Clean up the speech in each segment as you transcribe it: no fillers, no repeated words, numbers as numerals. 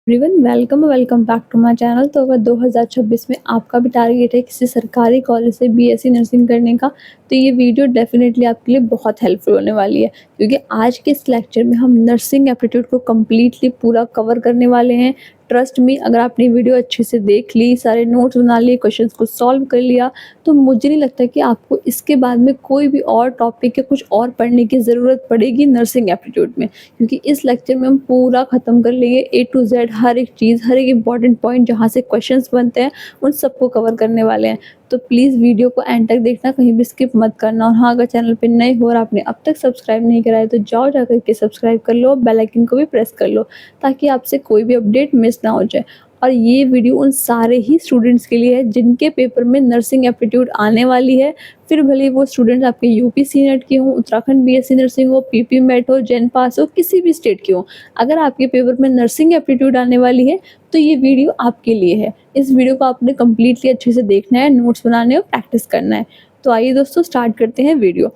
Everyone welcome welcome back to my channel. तो अगर 2026 में आपका भी टारगेट है किसी सरकारी कॉलेज से बीएससी नर्सिंग करने का, तो ये वीडियो डेफिनेटली आपके लिए बहुत हेल्पफुल होने वाली है, क्योंकि आज के इस लेक्चर में हम नर्सिंग एप्टीट्यूड को कम्प्लीटली पूरा कवर करने वाले हैं। ट्रस्ट मी, अगर आपने वीडियो अच्छे से देख ली, सारे नोट्स बना लिए, क्वेश्चंस को सॉल्व कर लिया, तो मुझे नहीं लगता कि आपको इसके बाद में कोई भी और टॉपिक या कुछ और पढ़ने की ज़रूरत पड़ेगी नर्सिंग एप्टीट्यूड में, क्योंकि इस लेक्चर में हम पूरा ख़त्म कर लेंगे ए टू जेड, हर एक चीज़, हर एक इंपॉर्टेंट पॉइंट जहाँ से क्वेश्चंस बनते हैं उन सबको कवर करने वाले हैं। तो प्लीज़ वीडियो को एंड तक देखना, कहीं भी स्किप मत करना। और हाँ, अगर चैनल पे नए हो और आपने अब तक सब्सक्राइब नहीं करा है तो जाओ जा करके सब्सक्राइब कर लो, बेल आइकन को भी प्रेस कर लो, ताकि आपसे कोई भी अपडेट मिस ना हो जाए। और ये वीडियो उन सारे ही स्टूडेंट्स के लिए है जिनके पेपर में नर्सिंग एप्टीट्यूड आने वाली है, फिर भले वो स्टूडेंट्स आपके यूपी सीनेट के हों, उत्तराखंड बीएससी नर्सिंग हो, पीपी मेट हो, जेन पास हो, किसी भी स्टेट के हो। अगर आपके पेपर में नर्सिंग एप्टीट्यूड आने वाली है तो ये वीडियो आपके लिए है। इस वीडियो को आपने कम्प्लीटली अच्छे से देखना है, नोट्स बनाने और प्रैक्टिस करना है। तो आइए दोस्तों, स्टार्ट करते हैं वीडियो।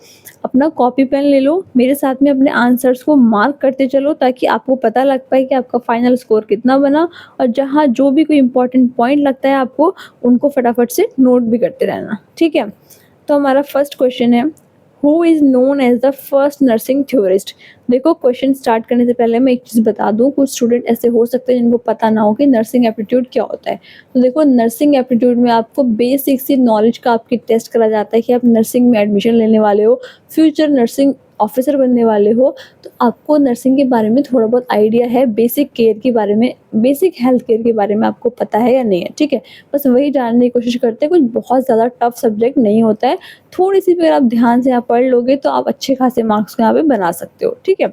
अपना कॉपी पेन ले लो, मेरे साथ में अपने आंसर्स को मार्क करते चलो, ताकि आपको पता लग पाए कि आपका फाइनल स्कोर कितना बना। और जहाँ जो भी कोई इंपॉर्टेंट पॉइंट लगता है आपको, उनको फटाफट से नोट भी करते रहना, ठीक है। तो हमारा फर्स्ट क्वेश्चन है, who is known as the first nursing theorist. देखो, क्वेश्चन स्टार्ट करने से पहले मैं एक चीज़ बता दूं, कुछ स्टूडेंट ऐसे हो सकते हैं जिनको पता ना हो कि नर्सिंग एप्टीट्यूड क्या होता है। तो देखो, नर्सिंग एप्टीट्यूड में आपको बेसिक सी नॉलेज का आपकी टेस्ट करा जाता है कि आप नर्सिंग में एडमिशन लेने वाले हो, फ्यूचर नर्सिंग ऑफिसर बनने वाले हो, तो आपको नर्सिंग के बारे में थोड़ा बहुत आइडिया है, बेसिक केयर के बारे में, बेसिक हेल्थ केयर के बारे में आपको पता है या नहीं है, ठीक है। बस वही जानने की कोशिश करते हैं, कुछ बहुत ज़्यादा टफ सब्जेक्ट नहीं होता है। थोड़ी सी भी अगर आप ध्यान से यहाँ पढ़ लोगे तो आप अच्छे खासे मार्क्स यहाँ पे बना सकते हो, ठीक है।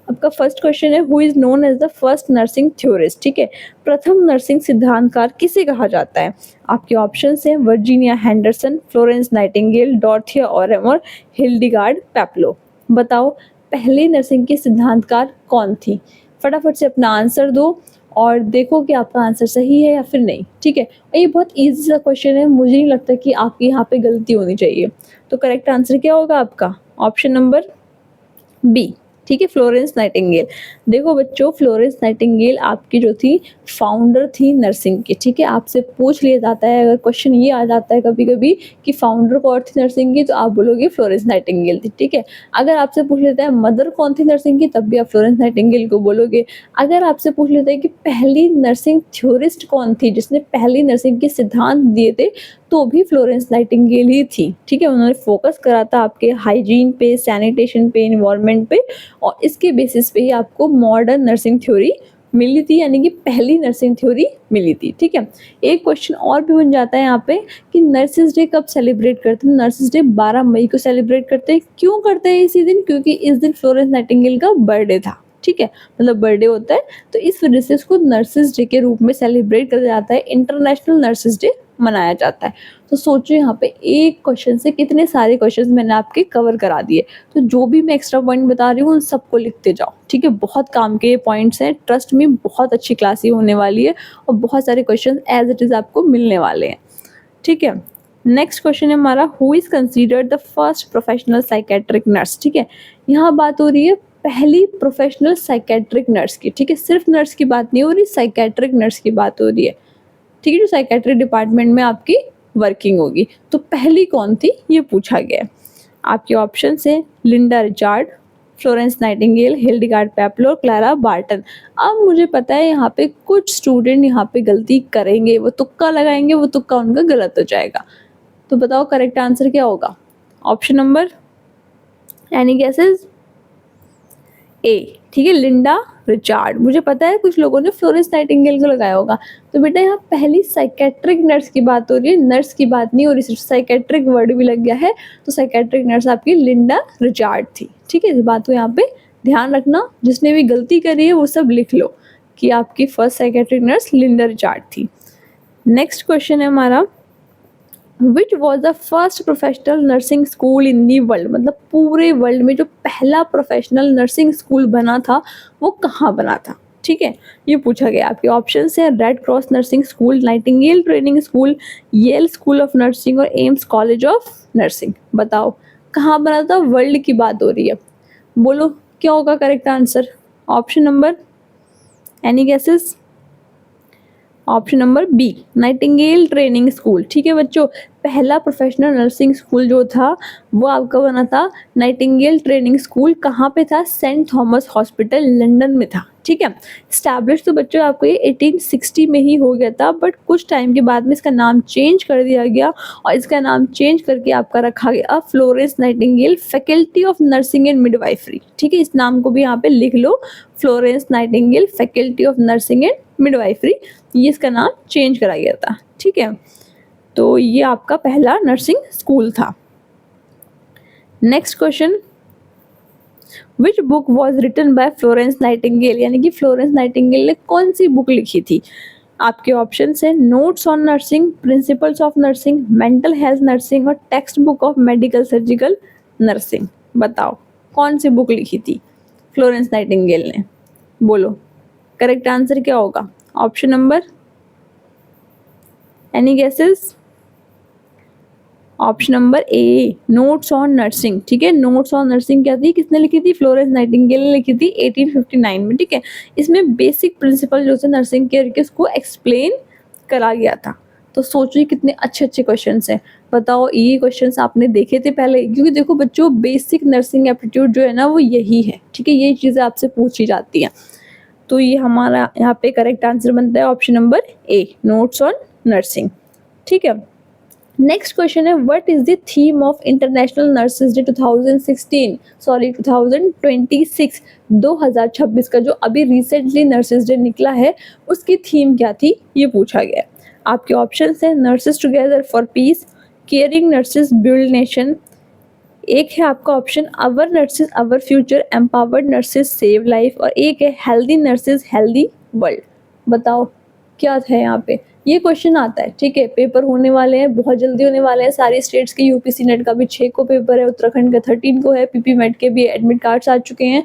आपका फर्स्ट क्वेश्चन है, who is known as the first nursing theorist, ठीक है। प्रथम नर्सिंग सिद्धांतकार किसे कहा जाता है। आपके ऑप्शंस हैं Virginia Henderson, Florence Nightingale, Dorothea Orem, Hildegard Peplau. बताओ, पहले नर्सिंग की सिद्धांतकार कौन थी। फटाफट से अपना आंसर दो और देखो कि आपका आंसर सही है या फिर नहीं, ठीक है। और ये बहुत इजी सा क्वेश्चन है, मुझे नहीं लगता कि आपकी यहाँ पे गलती होनी चाहिए। तो करेक्ट आंसर क्या होगा आपका, ऑप्शन नंबर बी, ठीक है, फ्लोरेंस नाइटिंगेल। देखो बच्चों, फ्लोरेंस नाइटिंगेल आपकी जो थी, फाउंडर थी नर्सिंग की, ठीक है। आपसे पूछ लिया जाता है, अगर क्वेश्चन ये आ जाता है कभी कभी कि फाउंडर कौन थी नर्सिंग की, तो आप बोलोगे फ्लोरेंस नाइटिंगेल थी, ठीक है। अगर आपसे पूछ लेता है मदर कौन थी नर्सिंग की, तब भी आप फ्लोरेंस नाइटिंगेल को बोलोगे। अगर आपसे पूछ लेता है कि पहली नर्सिंग थ्योरिस्ट कौन थी, जिसने पहली नर्सिंग के सिद्धांत दिए थे, तो भी फ्लोरेंस नाइटिंगेल ही थी, ठीक है। उन्होंने फोकस करा था आपके हाइजीन पे, सैनिटेशन पे, इन्वायरमेंट पे, और इसके बेसिस पे ही आपको मॉडर्न नर्सिंग थ्योरी मिली थी, यानी कि पहली नर्सिंग थ्योरी मिली थी, ठीक है। एक क्वेश्चन और भी बन जाता है यहाँ पे कि नर्सिस डे कब सेलिब्रेट करते हैं। नर्सिस डे 12 मई को सेलिब्रेट करते हैं। क्यों करते हैं इसी दिन, क्योंकि इस दिन फ्लोरेंस नाइटिंगेल का बर्थडे था, ठीक है, मतलब बर्थडे होता है, तो इस वजह से इसको नर्सिस डे के रूप में सेलिब्रेट किया जाता है, इंटरनेशनल नर्सिस डे मनाया जाता है। तो सोचो यहाँ पे एक क्वेश्चन से कितने सारे क्वेश्चंस मैंने आपके कवर करा दिए। तो जो भी मैं एक्स्ट्रा पॉइंट बता रही हूँ उन सबको लिखते जाओ, ठीक है। बहुत काम के पॉइंट्स हैं, ट्रस्ट में, बहुत अच्छी क्लास ही होने वाली है और बहुत सारे क्वेश्चन एज इट इज़ आपको मिलने वाले हैं, ठीक है। नेक्स्ट क्वेश्चन है हमारा, who is considered the first professional psychiatric nurse, ठीक है। यहाँ बात हो रही है पहली प्रोफेशनल साइकेट्रिक नर्स की, ठीक है। सिर्फ नर्स की बात नहीं हो रही, साइकेट्रिक नर्स की बात हो रही है, ठीक है, जो साइकेट्री डिपार्टमेंट में आपकी वर्किंग होगी। तो पहली कौन थी ये पूछा गया है। आपके ऑप्शन है Linda Richard, Florence Nightingale, Hildegard Peplau, Clara Barton. अब मुझे पता है यहाँ पे कुछ स्टूडेंट यहाँ पे गलती करेंगे, वो तुक्का लगाएंगे, वो तुक्का उनका गलत हो जाएगा। तो बताओ करेक्ट आंसर क्या होगा, ऑप्शन नंबर, एनी गेसेस, ए, ठीक है, लिंडा रिचार्ड। मुझे पता है कुछ लोगों ने फ्लोरेंस नाइटिंगेल को लगाया होगा। तो बेटा यहाँ पहली साइकेट्रिक नर्स की बात हो रही है, नर्स की बात नहीं हो रही, सिर्फ साइकेट्रिक वर्ड भी लग गया है। तो साइकेट्रिक नर्स आपकी लिंडा रिचार्ड थी, ठीक है। इस बात को यहाँ पे ध्यान रखना, जिसने भी गलती करी है वो सब लिख लो कि आपकी first psychiatric nurse Linda Richard थी। नेक्स्ट क्वेश्चन है हमारा, which was the first professional nursing school in the world. मतलब पूरे वर्ल्ड में जो पहला प्रोफेशनल नर्सिंग स्कूल बना था वो कहाँ बना था, ठीक है, ये पूछा गया। आपके ऑप्शन है Red Cross nursing school, Nightingale training school, Yale school of nursing और एम्स कॉलेज ऑफ नर्सिंग। बताओ कहाँ बना था, वर्ल्ड की बात हो रही है, बोलो क्या होगा correct answer, option number, any guesses, option number B, Nightingale training school. ठीक है बच्चों, पहला प्रोफेशनल नर्सिंग स्कूल जो था वो आपका बना था नाइटिंगेल ट्रेनिंग स्कूल। कहाँ पे था? सेंट थॉमस हॉस्पिटल लंदन में था। ठीक है, स्टैब्लिश तो बच्चों आपको ये 1860 में ही हो गया था, बट कुछ टाइम के बाद में इसका नाम चेंज कर दिया गया और इसका नाम चेंज करके आपका रखा गया Florence Nightingale faculty of nursing and midwifery. ठीक है, इस नाम को भी यहाँ पे लिख लो, Florence Nightingale faculty of nursing and midwifery, ये इसका नाम चेंज करा गया था। ठीक है, तो ये आपका पहला नर्सिंग स्कूल था। Next question, which book was written by Florence Nightingale, यानी कि फ्लोरेंस नाइटिंगेल ने कौन सी बुक लिखी थी? आपके ऑप्शन है notes on nursing, principles of nursing, mental health nursing और textbook of medical surgical nursing. बताओ कौन सी बुक लिखी थी फ्लोरेंस नाइटिंगेल ने? बोलो करेक्ट आंसर क्या होगा? Option number, any guesses? Option number A, notes on nursing. ठीक है, नोट्स ऑन नर्सिंग क्या थी, किसने लिखी थी? फ्लोरेंस नाइटिंगेल ने लिखी थी 1859 में। ठीक है, इसमें बेसिक प्रिंसिपल जो थे नर्सिंग केयर के उसको एक्सप्लेन करा गया था। तो सोचिए कितने अच्छे अच्छे क्वेश्चंस हैं। बताओ ये क्वेश्चंस आपने देखे थे पहले? क्योंकि देखो बच्चों, बेसिक नर्सिंग एप्टीट्यूड जो है ना वो यही है। ठीक है, यही चीज़ें आपसे पूछी जाती हैं। तो ये हमारा यहाँ पे करेक्ट आंसर बनता है option number A, notes on nursing. ठीक है, नेक्स्ट क्वेश्चन है, what is the theme of international nurses day 2026 2026 का जो अभी रिसेंटली नर्सेज डे निकला है उसकी थीम क्या थी, ये पूछा गया है। आपके ऑप्शन है nurses together for piece, caring nurses build nation, एक है आपका ऑप्शन अवर नर्सेज अवर future, empowered nurses save life, और एक है हेल्दी नर्सेज हेल्दी वर्ल्ड। बताओ क्या था यहाँ पे? ये क्वेश्चन आता है। ठीक है, पेपर होने वाले हैं, बहुत जल्दी होने वाले हैं। सारी स्टेट्स के यूपीसी नेट का भी 6 को पेपर है, उत्तराखंड का 13 को है, पीपी मेट के भी एडमिट कार्ड्स आ चुके हैं।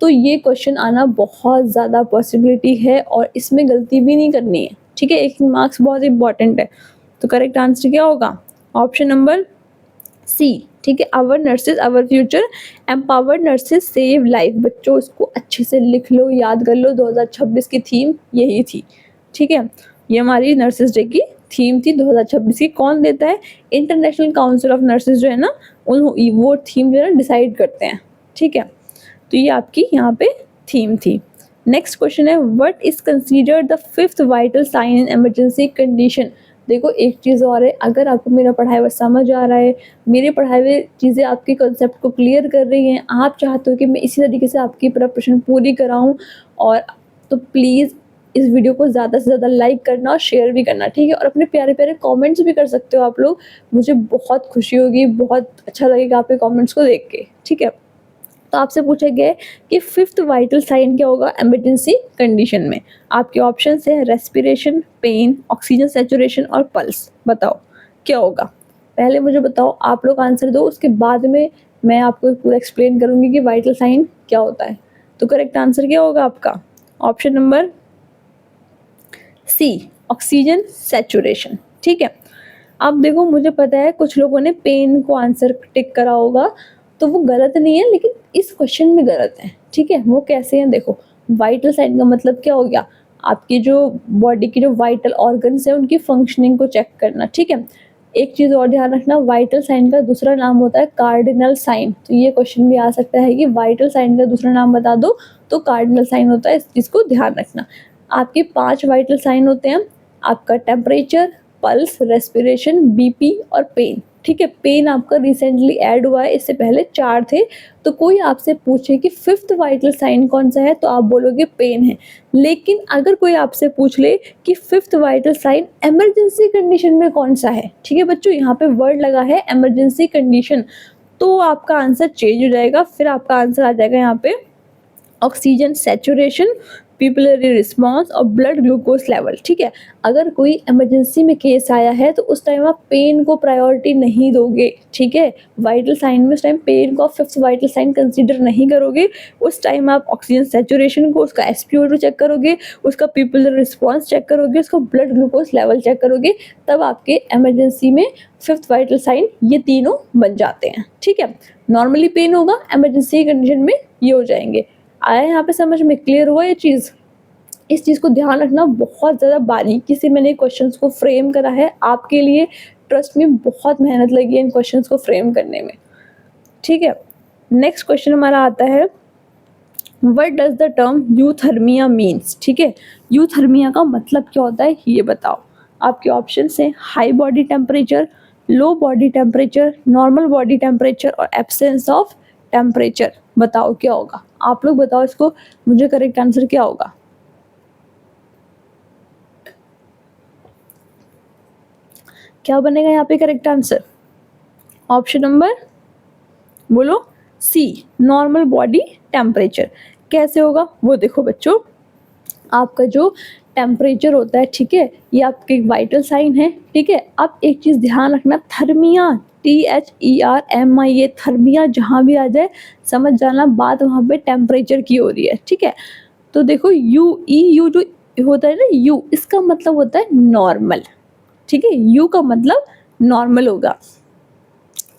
तो ये क्वेश्चन आना बहुत ज़्यादा पॉसिबिलिटी है और इसमें गलती भी नहीं करनी है। ठीक है, एक मार्क्स बहुत इंपॉर्टेंट है। तो करेक्ट आंसर क्या होगा? Option number C. ठीक है, our nurses our future, empowered nurses save life. बच्चों इसको अच्छे से लिख लो, याद कर लो, 2026 की थीम यही थी। ठीक है, ये हमारी नर्सेज डे की थीम थी 2026 की। कौन देता है? इंटरनेशनल काउंसिल ऑफ नर्सेज जो है ना, वो थीम जो है ना डिसाइड करते हैं। ठीक है, तो ये आपकी यहाँ पे थीम थी। नेक्स्ट क्वेश्चन है, what is considered the fifth vital sign in emergency condition. देखो एक चीज़ और है, अगर आपको मेरा पढ़ाया हुआ समझ आ रहा है, मेरे पढ़ाए हुए चीज़ें आपके कंसेप्ट को क्लियर कर रही हैं, आप चाहते हो कि मैं इसी तरीके से आपकी प्रिपरेशन पूरी कराऊं, और तो प्लीज़ इस वीडियो को ज़्यादा से ज़्यादा लाइक करना और शेयर भी करना। ठीक है, और अपने प्यारे प्यारे कमेंट्स भी कर सकते हो आप लोग, मुझे बहुत खुशी होगी, बहुत अच्छा लगेगा आपके कमेंट्स को देख के। ठीक है, तो आपसे पूछा गया है कि फिफ्थ वाइटल साइन क्या होगा इमरजेंसी कंडीशन में। आपके ऑप्शन है रेस्पिरेशन, पेन, ऑक्सीजन सैचुरेशन और पल्स। बताओ क्या होगा? पहले मुझे बताओ, आप लोग आंसर दो, उसके बाद में मैं आपको पूरा एक्सप्लेन करूँगी कि वाइटल साइन क्या होता है। तो करेक्ट आंसर क्या होगा आपका? Option number C, oxygen saturation. ठीक है, अब देखो मुझे पता है कुछ लोगों ने पेन को आंसर टिक करा होगा, तो वो गलत नहीं है, लेकिन इस क्वेश्चन में गलत है। ठीक है, वो कैसे हैं? देखो वाइटल साइन का मतलब क्या हो गया? आपकी जो बॉडी की जो वाइटल ऑर्गन्स है उनकी फंक्शनिंग को चेक करना। ठीक है, एक चीज़ और ध्यान रखना, वाइटल साइन का दूसरा नाम होता है कार्डिनल साइन। तो ये क्वेश्चन भी आ सकता है कि वाइटल साइन का दूसरा नाम बता दो, तो कार्डिनल साइन होता है। इस चीज़ को ध्यान रखना। आपके 5 वाइटल साइन होते हैं, आपका टेम्परेचर, पल्स, रेस्पिरेशन, बीपी और पेन। ठीक है, पेन आपका रिसेंटली ऐड हुआ है, इससे पहले 4 थे। तो कोई आपसे पूछे कि फिफ्थ वाइटल साइन कौन सा है, तो आप बोलोगे पेन है। लेकिन अगर कोई आपसे पूछ ले कि fifth vital sign emergency condition में कौन सा है, ठीक है बच्चों, यहाँ पे वर्ड लगा है इमरजेंसी कंडीशन, तो आपका आंसर चेंज हो जाएगा। फिर आपका आंसर आ जाएगा यहाँ पे ऑक्सीजन सैचुरेशन, पिपुलरी रिस्पॉन्स और ब्लड ग्लूकोज लेवल। ठीक है, अगर कोई इमरजेंसी में केस आया है तो उस टाइम आप पेन को प्रायोरिटी नहीं दोगे। ठीक है, वाइटल साइन में उस टाइम पेन को आप फिफ्थ वाइटल साइन कंसीडर नहीं करोगे। उस टाइम आप ऑक्सीजन सैचुरेशन को, उसका SpO2 चेक करोगे, उसका पिपुलरी रिस्पॉन्स चेक करोगे, उसका ब्लड ग्लूकोज लेवल चेक करोगे, तब आपके इमरजेंसी में फिफ्थ वाइटल साइन ये तीनों बन जाते हैं। ठीक है, नॉर्मली पेन होगा, इमरजेंसी कंडीशन में ये हो जाएंगे। आया यहाँ पे समझ में? क्लियर हुआ ये चीज़? इस चीज़ को ध्यान रखना, बहुत ज़्यादा बारीकी से मैंने क्वेश्चंस को फ्रेम करा है आपके लिए। ट्रस्ट में बहुत मेहनत लगी है इन क्वेश्चंस को फ्रेम करने में, ठीक है। नेक्स्ट क्वेश्चन हमारा आता है, what does the term euthermia means, ठीक है। यूथर्मिया का मतलब क्या होता है ये बताओ। आपके ऑप्शन है high body temperature, low body temperature, normal body temperature और एब्सेंस ऑफ टेम्परेचर। बताओ क्या होगा, आप लोग बताओ इसको, मुझे करेक्ट आंसर क्या होगा। क्या बनेगा यहाँ पे करेक्ट आंसर? ऑप्शन नंबर बोलो सी, नॉर्मल बॉडी टेम्परेचर। कैसे होगा वो देखो बच्चों, आपका जो टेम्परेचर होता है, ठीक है, ये आपके वाइटल साइन है, ठीक है। अब एक चीज़ ध्यान रखना, थर्मिया, THERMIA, थर्मिया जहाँ भी आ जाए समझ जाना बात वहाँ पे टेम्परेचर की हो रही है, ठीक है। तो देखो यू जो होता है ना, यू इसका मतलब होता है नॉर्मल, ठीक है। यू का मतलब नॉर्मल होगा।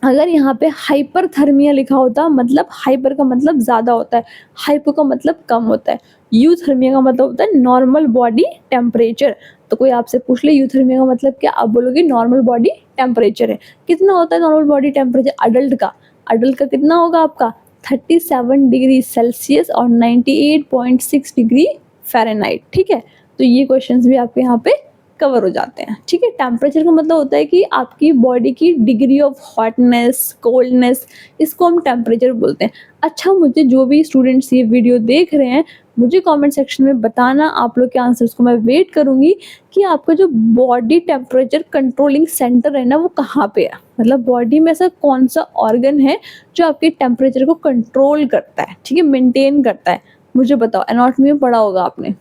अगर यहाँ पे हाइपरथर्मिया लिखा होता, मतलब हाइपर का मतलब ज़्यादा होता है, हाइपो का मतलब कम होता है, यूथर्मिया का मतलब होता है नॉर्मल बॉडी टेम्परेचर। तो कोई आपसे पूछ ले यूथर्मिया का मतलब क्या, आप बोलोगे नॉर्मल बॉडी टेम्परेचर है। कितना होता है नॉर्मल बॉडी टेम्परेचर अडल्ट का कितना होगा आपका 37 डिग्री सेल्सियस और 98.6 डिग्री फ़ारेनहाइट, ठीक है। तो ये क्वेश्चंस भी आपके यहाँ पे कवर हो जाते हैं, ठीक है। टेम्परेचर का मतलब होता है कि आपकी बॉडी की डिग्री ऑफ हॉटनेस, कोल्डनेस, इसको हम टेम्परेचर बोलते हैं। अच्छा, मुझे जो भी स्टूडेंट्स ये वीडियो देख रहे हैं, मुझे कमेंट सेक्शन में बताना, आप लोग के आंसर्स को मैं वेट करूँगी कि आपका जो बॉडी टेम्परेचर कंट्रोलिंग सेंटर है ना, वो कहाँ पे है। मतलब बॉडी में ऐसा कौन सा ऑर्गन है जो आपके टेम्परेचर को कंट्रोल करता है, ठीक है, मेंटेन करता है। मुझे बताओ, एनाटॉमी में पढ़ा होगा आपने,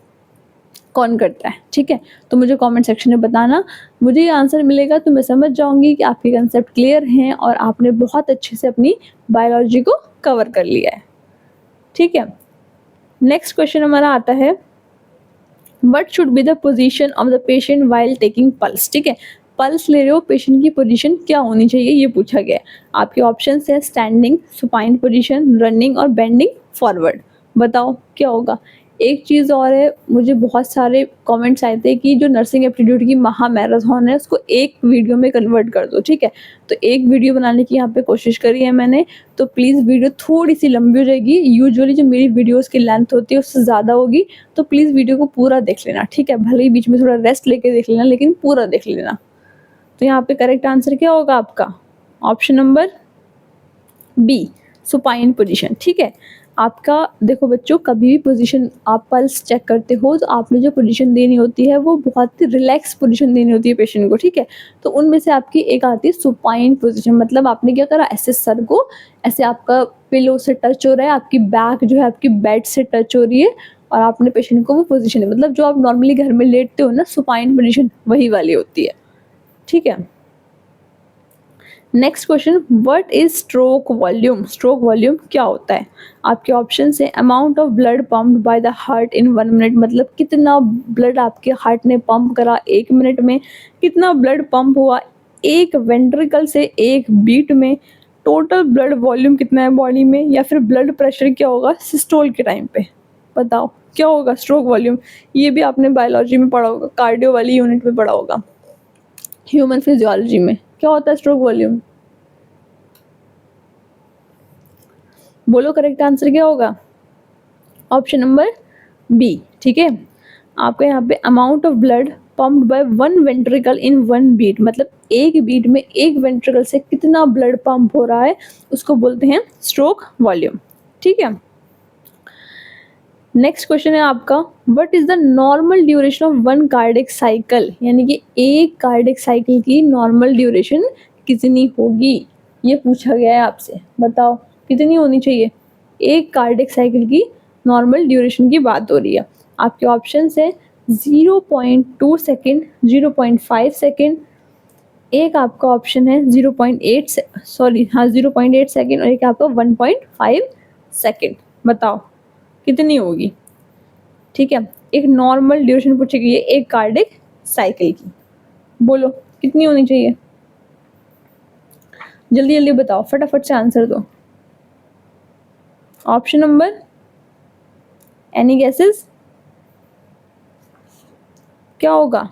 कौन करता है, ठीक है। तो मुझे कमेंट सेक्शन में बताना, मुझे ये आंसर मिलेगा तो मैं समझ जाऊंगी कि आपके कंसेप्ट क्लियर हैं और आपने बहुत अच्छे से अपनी बायोलॉजी को कवर कर लिया है, ठीक है। नेक्स्ट क्वेश्चन हमारा आता है, what should be the position of the patient while taking pulse, ठीक है। पल्स ले रहे हो, पेशेंट की पोजीशन क्या होनी चाहिए ये पूछा गया है। आपके ऑप्शन है स्टैंडिंग, सुपाइन पोजीशन, रनिंग और बेंडिंग फॉरवर्ड। बताओ क्या होगा। एक चीज़ और है, मुझे बहुत सारे कमेंट्स आए थे कि जो नर्सिंग एप्टीट्यूड की महा मैराथन है उसको एक वीडियो में कन्वर्ट कर दो, ठीक है। तो एक वीडियो बनाने की यहाँ पे कोशिश करी है मैंने, तो प्लीज़ वीडियो थोड़ी सी लंबी हो जाएगी। यूजुअली जो मेरी वीडियोस की लेंथ होती है उससे ज़्यादा होगी, तो प्लीज़ वीडियो को पूरा देख लेना, ठीक है। भले ही बीच में थोड़ा रेस्ट लेके देख लेना, लेकिन पूरा देख लेना। तो यहाँ पे करेक्ट आंसर क्या होगा आपका? Option number B, supine position, ठीक है। आपका देखो बच्चों, कभी भी पोजीशन आप पल्स चेक करते हो तो आपने जो पोजीशन देनी होती है वो बहुत ही रिलैक्स पोजीशन देनी होती है पेशेंट को, ठीक है। तो उनमें से आपकी एक आती है सुपाइन पोजीशन, मतलब आपने क्या करा, ऐसे सर को ऐसे आपका पिलो से टच हो रहा है, आपकी बैक जो है आपकी बेड से टच हो रही है और आपने पेशेंट को वो पोजीशन है, मतलब जो आप नॉर्मली घर में लेटते हो ना, सुपाइन पोजीशन वही वाली होती है, ठीक है। Next question, what is stroke volume, stroke volume क्या होता है। आपके ऑप्शन है amount of blood pumped by the heart in 1 minute, मतलब कितना ब्लड आपके हार्ट ने पंप करा 1 मिनट में, कितना ब्लड पंप हुआ एक वेंट्रिकल से 1 बीट में, टोटल ब्लड वॉल्यूम कितना है बॉडी में, या फिर ब्लड प्रेशर क्या होगा सिस्टोल के टाइम पे। बताओ क्या होगा स्ट्रोक वॉल्यूम। ये भी आपने बायोलॉजी में पढ़ा होगा, कार्डियो वाली यूनिट में पढ़ा होगा, ह्यूमन फिजियोलॉजी में। क्या होता है स्ट्रोक वॉल्यूम, बोलो करेक्ट आंसर क्या होगा। ऑप्शन नंबर बी, ठीक है। आपका यहाँ पे amount of blood pumped by 1 ventricle in 1 beat, मतलब एक बीट में एक वेंट्रिकल से कितना ब्लड पंप हो रहा है उसको बोलते हैं स्ट्रोक वॉल्यूम, ठीक है। नेक्स्ट क्वेश्चन है आपका, what is the normal duration of 1 cardiac cycle, यानी कि एक कार्डिक साइकिल की नॉर्मल ड्यूरेशन कितनी होगी, ये पूछा गया है आपसे। बताओ कितनी होनी चाहिए, एक कार्डिक साइकिल की नॉर्मल ड्यूरेशन की बात हो रही है। आपके ऑप्शन है 0.2 सेकेंड, 0.5 सेकेंड, एक आपका ऑप्शन है 0.8 सेकेंड और एक आपका 1.5 सेकेंड। बताओ कितनी होगी, ठीक है। एक नॉर्मल ड्यूरेशन पूछी गई है एक कार्डिक साइकिल की, बोलो कितनी होनी चाहिए, जल्दी जल्दी बताओ, फटाफट से आंसर दो। ऑप्शन नंबर, एनी गेसेस, क्या होगा?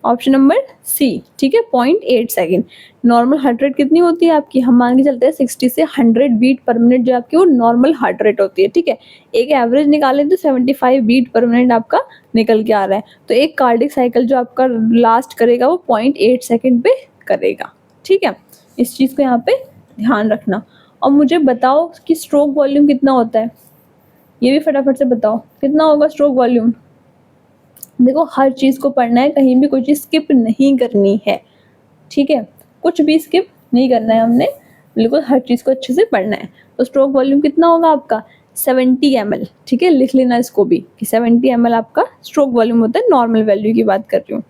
ऑप्शन नंबर सी, ठीक है, 0.8 सेकेंड। नॉर्मल हार्ट रेट कितनी होती है आपकी? हम मान के चलते हैं 60 से 100 बीट पर मिनट जो आपकी वो नॉर्मल हार्ट रेट होती है, ठीक है। एक एवरेज निकालें तो 75 बीट पर मिनट आपका निकल के आ रहा है। तो एक कार्डिक साइकिल जो आपका लास्ट करेगा वो 0.8 सेकेंड पे करेगा, ठीक है। इस चीज़ को यहाँ पे ध्यान रखना। और मुझे बताओ कि स्ट्रोक वॉल्यूम कितना होता है, ये भी फटाफट से बताओ कितना होगा स्ट्रोक वॉल्यूम। देखो हर चीज़ को पढ़ना है, कहीं भी कोई चीज़ स्किप नहीं करनी है, ठीक है। कुछ भी स्किप नहीं करना है हमने, बिल्कुल हर चीज़ को अच्छे से पढ़ना है। तो स्ट्रोक वॉल्यूम कितना होगा आपका? 70 ml, ठीक है। लिख लेना इसको भी कि 70 ml आपका स्ट्रोक वॉल्यूम होता है, नॉर्मल वैल्यू की बात कर रही हूँ।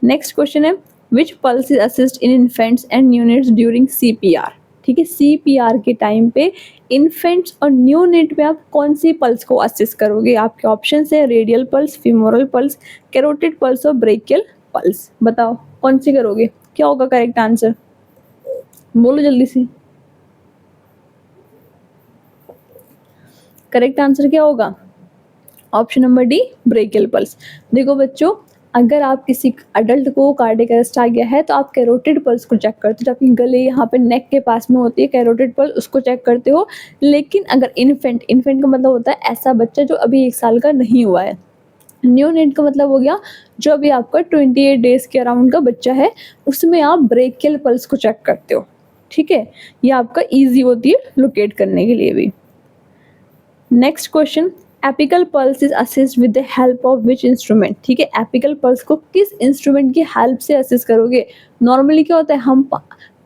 नेक्स्ट क्वेश्चन है, which pulse is assist in infants and neonates during CPR, ठीक है। CPR के टाइम पे इन्फेंट्स और न्यूनेट में आप कौन सी पल्स को असिस्ट करोगे? आपके ऑप्शन है radial pulse, femoral pulse, carotid pulse और ब्रेकियल पल्स। बताओ कौन सी करोगे, क्या होगा करेक्ट आंसर? बोलो जल्दी से, करेक्ट आंसर क्या होगा? Option number D, brachial pulse. देखो बच्चों, अगर आप किसी अडल्ट को कार्डियक अरेस्ट आ गया है तो आप कैरोटिड पल्स को चेक करते हो, जो आपकी गले यहाँ पे नेक के पास में होती है कैरोटिड पल्स, उसको चेक करते हो। लेकिन अगर इन्फेंट का मतलब होता है ऐसा बच्चा जो अभी 1 साल का नहीं हुआ है। न्यूनेट का मतलब हो गया जो अभी आपका 28 डेज के अराउंड का बच्चा है, उसमें आप ब्रेकियल पल्स को चेक करते हो, ठीक है। ये आपका ईजी होती है लोकेट करने के लिए भी। Next question, apical pulse is assist with the help of which instrument, ठीक है। एपिकल पल्स को किस इंस्ट्रूमेंट की हेल्प से असिस्ट करोगे? नॉर्मली क्या होता है, हम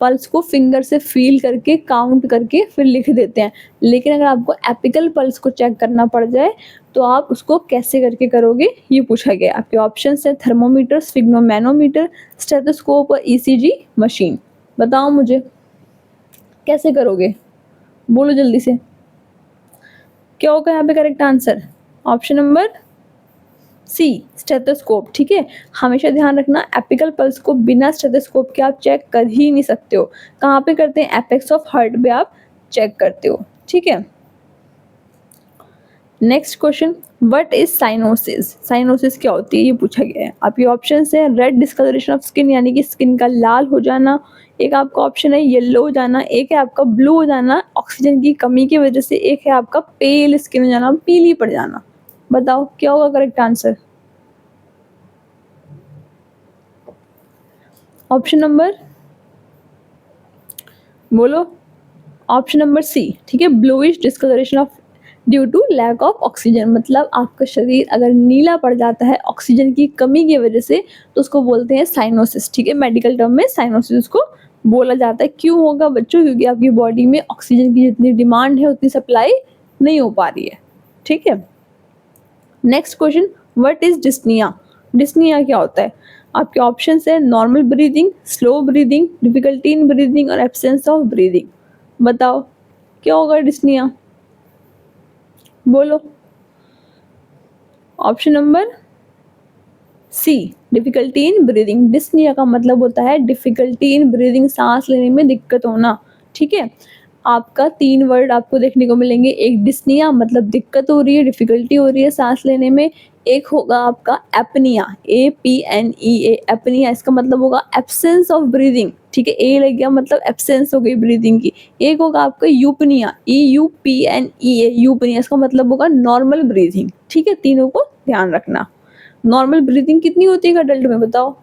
पल्स को फिंगर से फील करके काउंट करके फिर लिख देते हैं, लेकिन अगर आपको एपिकल पल्स को चेक करना पड़ जाए तो आप उसको कैसे करके करोगे, ये पूछा गया। आपके ऑप्शन है थर्मोमीटर, स्फिग्नोमैनोमीटर, स्टेथोस्कोप और ECG मशीन। बताओ मुझे कैसे करोगे, बोलो जल्दी से, क्या होगा यहाँ पे correct answer? Option number C, stethoscope, ठीक है। हमेशा ध्यान रखना एपिकल पल्स को बिना स्टेथोस्कोप के आप चेक कर ही नहीं सकते हो। कहाँ पे करते हैं? एपेक्स ऑफ हार्ट पे आप चेक करते हो, ठीक है। Next question, what is cyanosis? Cyanosis क्या होती है, ये पूछा गया है। आपके ऑप्शन है रेड डिस्कलरेशन ऑफ स्किन, यानी कि स्किन का लाल हो जाना, एक आपका ऑप्शन है येलो हो जाना, एक है आपका ब्लू हो जाना ऑक्सीजन की कमी की वजह से, एक है आपका पेल स्किन हो जाना, पीली पड़ जाना। बताओ क्या होगा करेक्ट आंसर? ऑप्शन नंबर, बोलो, ऑप्शन नंबर सी, ठीक है, bluish discoloration of due to lack of oxygen. मतलब आपका शरीर अगर नीला पड़ जाता है ऑक्सीजन की कमी की वजह से तो उसको बोलते हैं साइनोसिस, ठीक है। मेडिकल टर्म में साइनोसिस उसको बोला जाता है। क्यों होगा बच्चों? क्योंकि आपकी बॉडी में ऑक्सीजन की जितनी डिमांड है उतनी सप्लाई नहीं हो पा रही है, ठीक है। Next question, what is dyspnea? Dyspnea क्या होता है? आपके ऑप्शन है normal breathing, slow breathing, difficulty in breathing और एब्सेंस ऑफ ब्रीदिंग। बताओ क्या होगा डिस्निया, बोलो। Option number C, difficulty in breathing. Dyspnea का मतलब होता है डिफिकल्टी इन ब्रीदिंग, सांस लेने में दिक्कत होना, ठीक है। आपका 3 वर्ड आपको देखने को मिलेंगे, एक डिस्निया मतलब दिक्कत हो रही है, डिफिकल्टी हो रही है सांस लेने में। एक होगा आपका एपनिया, APNEA, एपनिया, इसका मतलब होगा एब्सेंस ऑफ ब्रीदिंग, ठीक है। ए लग गया मतलब एब्सेंस हो गई ब्रीदिंग की। एक होगा आपका यूपनिया, EUPNEA, यूपनिया, इसका मतलब होगा नॉर्मल ब्रीदिंग, ठीक है। तीनों को ध्यान रखना। नॉर्मल ब्रीदिंग कितनी होती है अडल्ट में, बताओ?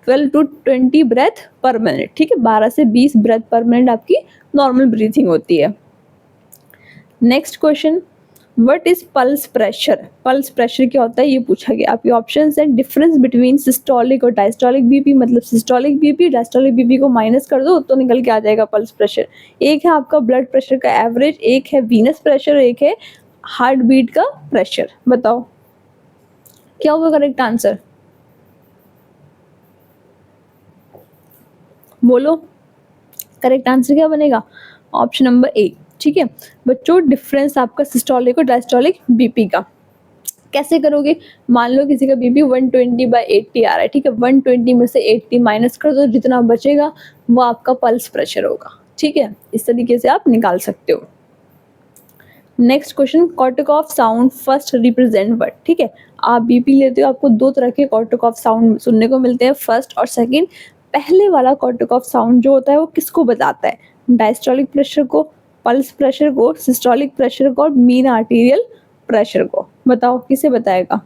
12 to 20 ब्रेथ पर मिनट, ठीक है। 12 से 20 ब्रेथ पर मिनट आपकी नॉर्मल ब्रीथिंग होती है। Next question, what is pulse pressure? Pulse pressure क्या होता है, ये पूछा गया। आपके ऑप्शन है डिफरेंस बिटवीन सिस्टोलिक और डायस्टोलिक बीपी, मतलब सिस्टोलिक बीपी डायस्टोलिक बीपी को माइनस कर दो तो निकल के आ जाएगा पल्स प्रेशर। एक है आपका ब्लड प्रेशर का एवरेज, एक है वीनस प्रेशर, एक है हार्ट बीट का प्रेशर। बताओ क्या होगा करेक्ट आंसर, बोलो करेक्ट आंसर क्या बनेगा? ऑप्शन नंबर ए, ठीक है। बच्चों डिफरेंस आपका सिस्टोलिक और डायस्टोलिक बीपी का कैसे करोगे? मान लो किसी का बीपी 120/80 आ रहा है, ठीक है। 120 में से 80 माइनस कर दो, जितना बचेगा वो आपका पल्स प्रेशर होगा, ठीक है। इस तरीके से आप निकाल सकते हो। Next question, Korotkoff sound first represent what. ठीक है, आप बीपी लेते हो, आपको दो तरह के कॉर्टिकॉफ साउंड सुनने को मिलते हैं, फर्स्ट और सेकंड। पहले वाला कॉर्टिकॉफ साउंड जो होता है वो किसको बताता है? डायस्टोलिक प्रेशर को, पल्स प्रेशर को, सिस्टोलिक प्रेशर को और मीन आर्टीरियल प्रेशर को। बताओ किसे बताएगा?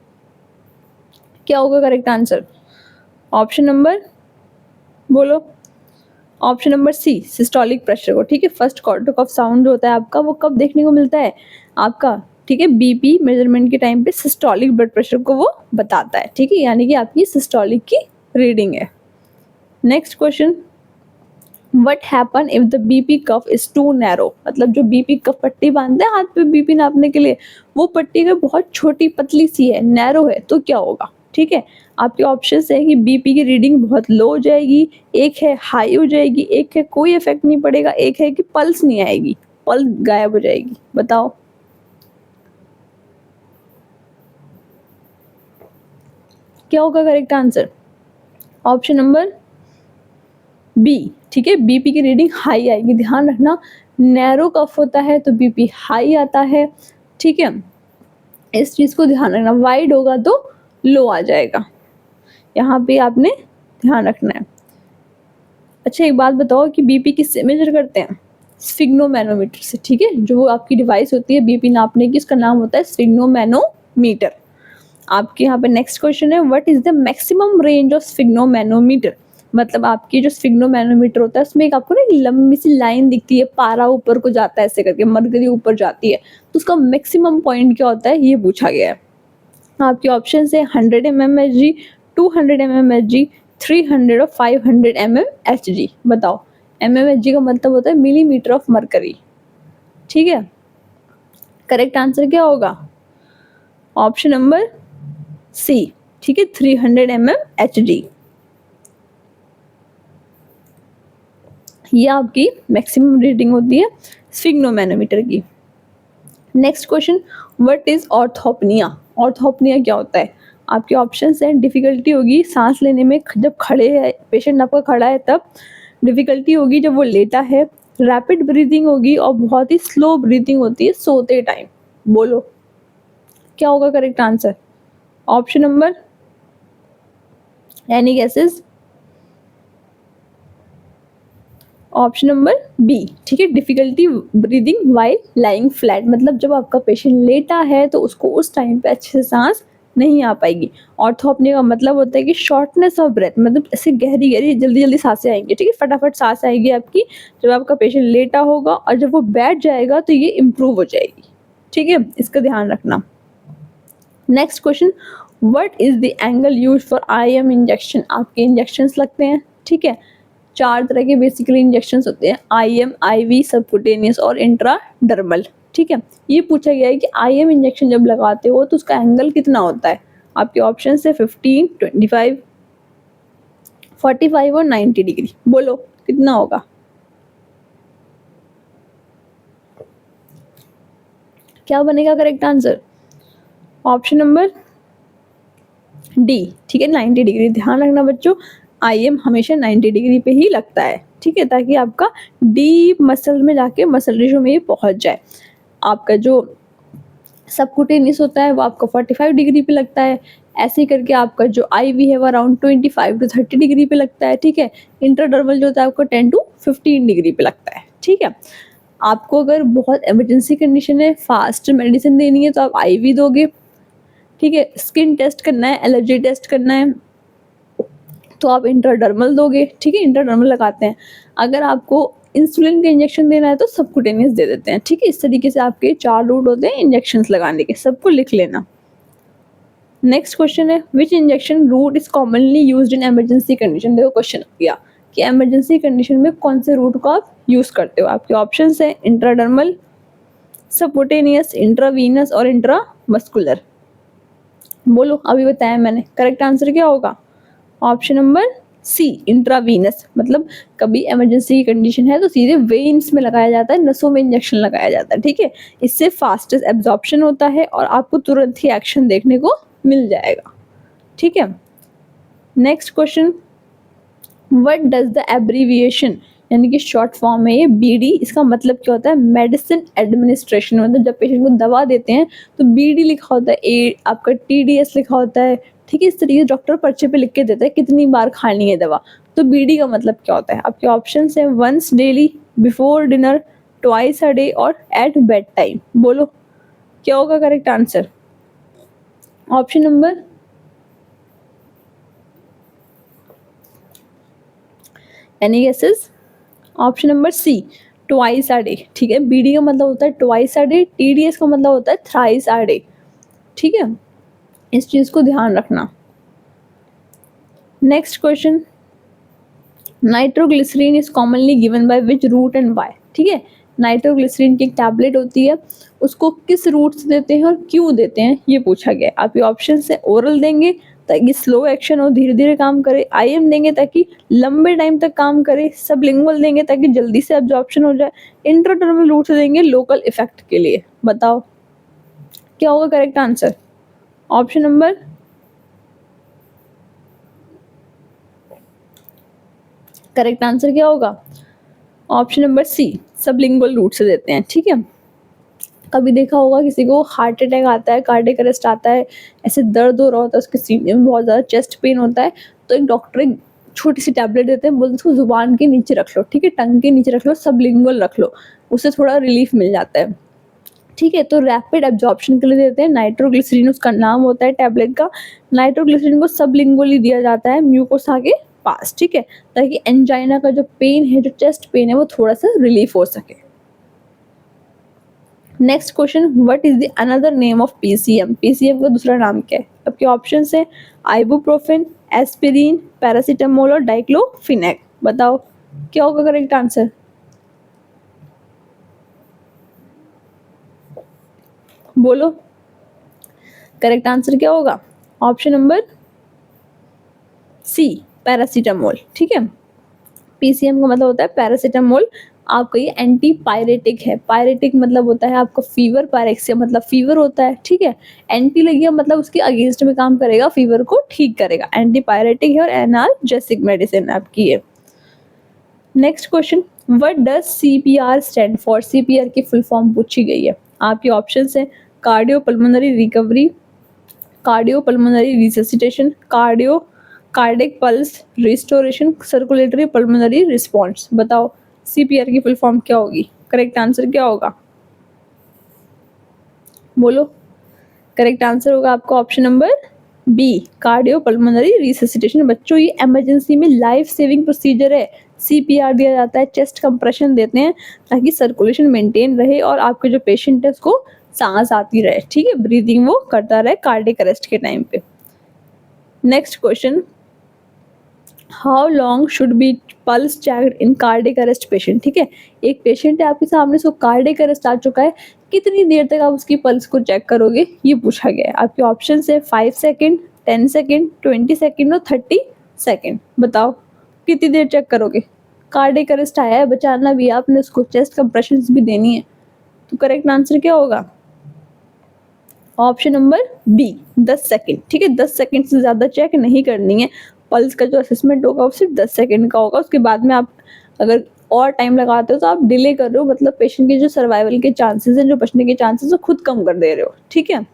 क्या होगा करेक्ट आंसर? ऑप्शन नंबर बोलो। Option number C, systolic pressure को। ठीक है, फर्स्ट कॉर्टिकॉफ साउंड जो होता है आपका वो कब देखने को मिलता है आपका? ठीक है, बीपी मेजरमेंट के टाइम पे सिस्टोलिक ब्लड प्रेशर को वो बताता है। ठीक है, यानी कि आपकी सिस्टोलिक की रीडिंग है। Next question, what happen if the BP cuff is too narrow. मतलब जो बीपी कफ पट्टी बांधते हैं हाथ पे बीपी नापने के लिए, वो पट्टी का बहुत छोटी पतली सी है, नैरो है, तो क्या होगा? ठीक है, आपके ऑप्शन है कि बीपी की रीडिंग बहुत लो हो जाएगी, एक है हाई हो जाएगी, एक है कोई इफेक्ट नहीं पड़ेगा, एक है कि पल्स नहीं आएगी, पल्स गायब हो जाएगी। बताओ क्या होगा correct answer? Option number B. ठीक है, बीपी की रीडिंग हाई आएगी। ध्यान रखना, नैरो कफ होता है तो बीपी हाई आता है। ठीक है, इस चीज को ध्यान रखना, वाइड होगा तो लो आ जाएगा, यहाँ पे आपने ध्यान रखना है। अच्छा एक बात बताओ कि बीपी किससे मेजर करते हैं? स्फिग्नोमैनोमीटर से। ठीक है, जो आपकी डिवाइस होती है बीपी नापने की, उसका नाम होता है स्फिग्नोमैनोमीटर। आपके यहाँ पे नेक्स्ट क्वेश्चन है, what is the maximum range of sphygmomanometer. मतलब आपकी जो स्फिग्नोमैनोमीटर होता है उसमें एक आपको ना एक लंबी सी लाइन दिखती है, पारा ऊपर को जाता है ऐसे करके, मरकरी ऊपर जाती है, तो उसका मैक्सिमम पॉइंट क्या होता है ये पूछा गया है। आपके ऑप्शन है 100 mmHg, 200 mmHg, 300 और 500 mmHg। बताओ, mmHg का मतलब होता है मिलीमीटर ऑफ मरकरी। ठीक है, करेक्ट आंसर क्या होगा? Option number C. ठीक है, 300 mmHg, ये आपकी मैक्सिमम रीडिंग होती है स्फिग्नोमैनोमीटर की। Next question, what is orthopnoea. Orthopnoea क्या होता है? आपके ऑप्शंस हैं, डिफिकल्टी होगी सांस लेने में जब खड़े है पेशेंट, आपका खड़ा है तब डिफिकल्टी होगी, जब वो लेटा है रैपिड ब्रीदिंग होगी, और बहुत ही स्लो ब्रीदिंग होती है सोते टाइम। बोलो क्या होगा correct answer? Option number, any guesses? Option number B. ठीक है, difficulty breathing while lying flat. मतलब जब आपका पेशेंट लेटा है तो उसको उस टाइम पे अच्छे से सांस नहीं आ पाएगी। ऑर्थोपनिया का मतलब होता है कि शॉर्टनेस ऑफ ब्रेथ, मतलब ऐसे गहरी गहरी जल्दी जल्दी सांसें आएंगी। ठीक है, फटाफट सांस आएगी आपकी जब आपका पेशेंट लेटा होगा, और जब वो बैठ जाएगा तो ये इम्प्रूव हो जाएगी। ठीक है, इसका ध्यान रखना। Next question, what is the angle use for IM injection. आपके इंजेक्शंस लगते हैं। ठीक है, 4 तरह के बेसिकली इंजेक्शंस होते हैं, IM, IV, सबकुटेनियस और इंट्राडर्मल। ठीक है, ये पूछा गया है कि IM इंजेक्शन जब लगाते हो तो उसका एंगल कितना होता है। आपके ऑप्शन है 15, 25, 45 और 90 डिग्री। बोलो कितना होगा? क्या बनेगा correct answer? Option number D. ठीक है, 90 डिग्री। ध्यान रखना बच्चों, IM हमेशा 90 डिग्री पे ही लगता है। ठीक है, ताकि आपका डीप मसल में जाके मसल टिश्यू में ये पहुंच जाए। आपका जो सबकुटेनियस होता है वो आपका 45 डिग्री पे लगता है। ऐसे करके आपका जो IV है वो अराउंड 25 to 30 डिग्री पे लगता है। ठीक है, इंट्राडर्मल जो होता है आपको 10 to 15 डिग्री पे लगता है। ठीक है, आपको अगर बहुत इमरजेंसी कंडीशन है, फास्ट मेडिसिन देनी है, तो आप IV दोगे। ठीक है, स्किन टेस्ट करना है, एलर्जी टेस्ट करना है, तो आप इंट्राडर्मल दोगे। ठीक है, इंट्राडर्मल लगाते हैं। अगर आपको इंसुलिन का इंजेक्शन देना है तो सबकुटेनियस दे देते हैं। ठीक है, इस तरीके से आपके 4 रूट होते हैं इंजेक्शंस लगाने के, सबको लिख लेना। नेक्स्ट क्वेश्चन है, which injection route is commonly used in emergency condition. देखो क्वेश्चन किया कि इमरजेंसी कंडीशन में कौन से रूट को आप यूज करते हो। आपके ऑप्शंस है इंट्राडर्मल, सबकुटेनियस, इंट्रावीनस और इंट्रामस्कुलर। बोलो, अभी बताया मैंने, करेक्ट आंसर क्या होगा? Option number C, intravenous. मतलब कभी इमरजेंसी की कंडीशन है तो सीधे वेन्स में लगाया जाता है, नसों में इंजेक्शन लगाया जाता है। ठीक है, इससे फास्टेस्ट एब्जॉर्प्शन होता है और आपको तुरंत ही एक्शन देखने को मिल जाएगा। ठीक है, next question, what does the abbreviation यानी कि शॉर्ट फॉर्म है ये BD। इसका मतलब क्या होता है, मेडिसिन एडमिनिस्ट्रेशन। मतलब जब पेशेंट को दवा देते हैं तो BD लिखा होता है, आपका TDS लिखा होता है, ठीक है। इस तरीके से डॉक्टर पर्चे पे लिख के देता है कितनी बार खानी है दवा। तो BD का मतलब क्या होता है? आपके ऑप्शन है once daily, before dinner, twice a day और एट बेड टाइम। बोलो क्या होगा correct answer? Option number any guesses? Option number C, twice a day, ठीक है। BD का मतलब होता है ट्वाइस अ डे, TDS का मतलब होता है थ्राइस अ डे, ठीक है। इस चीज को ध्यान रखना। Next question, nitroglycerin is commonly given by which route and why, ठीक है। नाइट्रोग्लिसरीन की एक टैबलेट होती है, उसको किस रूट से देते हैं और क्यों देते हैं, ये पूछा गया। आपके ऑप्शन है ओरल देंगे ताकि स्लो एक्शन हो, धीरे धीरे काम करे, IM देंगे ताकि लंबे टाइम तक काम करे, सबलिंगुअल देंगे ताकि जल्दी से एब्जॉर्प्शन हो जाए, इंट्राडर्मल रूट से देंगे लोकल इफेक्ट के लिए। बताओ क्या होगा correct answer? Option number correct answer क्या होगा? Option number C, sublingual route से देते हैं, ठीक है। कभी देखा होगा किसी को हार्ट अटैक आता है, कार्डियक अरेस्ट आता है, ऐसे दर्द हो रहा होता है, उसके सीने में बहुत ज़्यादा चेस्ट पेन होता है, तो एक डॉक्टर एक छोटी सी टैबलेट देते हैं, बोलते उसको जुबान के नीचे रख लो, ठीक है, टंग के नीचे रख लो, सबलिंगुअल रख लो, उससे थोड़ा रिलीफ मिल जाता है, ठीक है। तो रैपिड एब्जॉर्प्शन के लिए देते हैं नाइट्रोग्लिसरीन, उसका नाम होता है टैबलेट का। नाइट्रोग्लिसरीन को सबलिंगुअली दिया जाता है म्यूकोसा के पास, ठीक है, ताकि एंजाइना का जो पेन है, जो चेस्ट पेन है, वो थोड़ा सा रिलीफ हो सके। Next question, what is the another name of PCM? PCM का दूसरा नाम क्या है? आपके ऑप्शन है आइबुप्रोफेन, एस्पिरिन, पैरासीटामोल और डाइक्लोफिनेक। बताओ क्या होगा करेक्ट आंसर? बोलो करेक्ट आंसर क्या होगा? ऑप्शन नंबर सी, पैरासीटामोल, ठीक है। PCM का मतलब होता है पैरासीटामोल। आपका ये एंटी पायरेटिक है। पायरेटिक मतलब होता है आपका फीवर, पायरेक्सिया मतलब फीवर होता है, ठीक है। एंटी लगिया मतलब उसके अगेंस्ट में काम करेगा, फीवर को ठीक करेगा। एंटी पायरेटिक है और एनाल्जेसिक मेडिसिन आपकी है। Next question, what does CPR stand for? CPR की फुल फॉर्म पूछी गई है। आपके ऑप्शन है cardio pulmonary recovery, cardio pulmonary resuscitation, cardiac pulse restoration, circulatory pulmonary response. बताओ CPR की फुल फॉर्म क्या होगी? करेक्ट आंसर क्या होगा? बोलो करेक्ट आंसर होगा आपका option number B, cardio pulmonary resuscitation. बच्चों ये इमरजेंसी में लाइफ सेविंग प्रोसीजर है। CPR दिया जाता है, चेस्ट कंप्रेशन देते हैं ताकि सर्कुलेशन मेंटेन रहे और आपके जो पेशेंट है उसको सांस आती रहे, ठीक है, ब्रीदिंग वो करता रहे कार्डिक अरेस्ट के टाइम पे। Next question, how long should be pulse checked in cardiac arrest patient? ठीक है, एक पेशेंट है आपके सामने, उसको कार्डिक अरेस्ट आ चुका है, कितनी देर तक आप उसकी पल्स को चेक करोगे, ये पूछा गया है। आपके ऑप्शन है 5 सेकेंड, 10 सेकेंड, 20 सेकेंड और 30 सेकेंड। बताओ कितनी देर चेक करोगे? कार्डिक अरेस्ट आया है, बचाना भी है आपने उसको, चेस्ट कंप्रेशन भी देनी है, तो करेक्ट आंसर क्या होगा? Option number B, 10 second. ठीक है, 10 सेकेंड से ज़्यादा चेक नहीं करनी है। पल्स का जो असेसमेंट होगा वो सिर्फ 10 सेकेंड का होगा। उसके बाद में आप अगर और टाइम लगाते हो तो आप डिले कर रहे हो, मतलब पेशेंट के जो सर्वाइवल के चांसेस हैं, जो बचने के चांसेस, वो खुद कम कर दे रहे हो। ठीक है,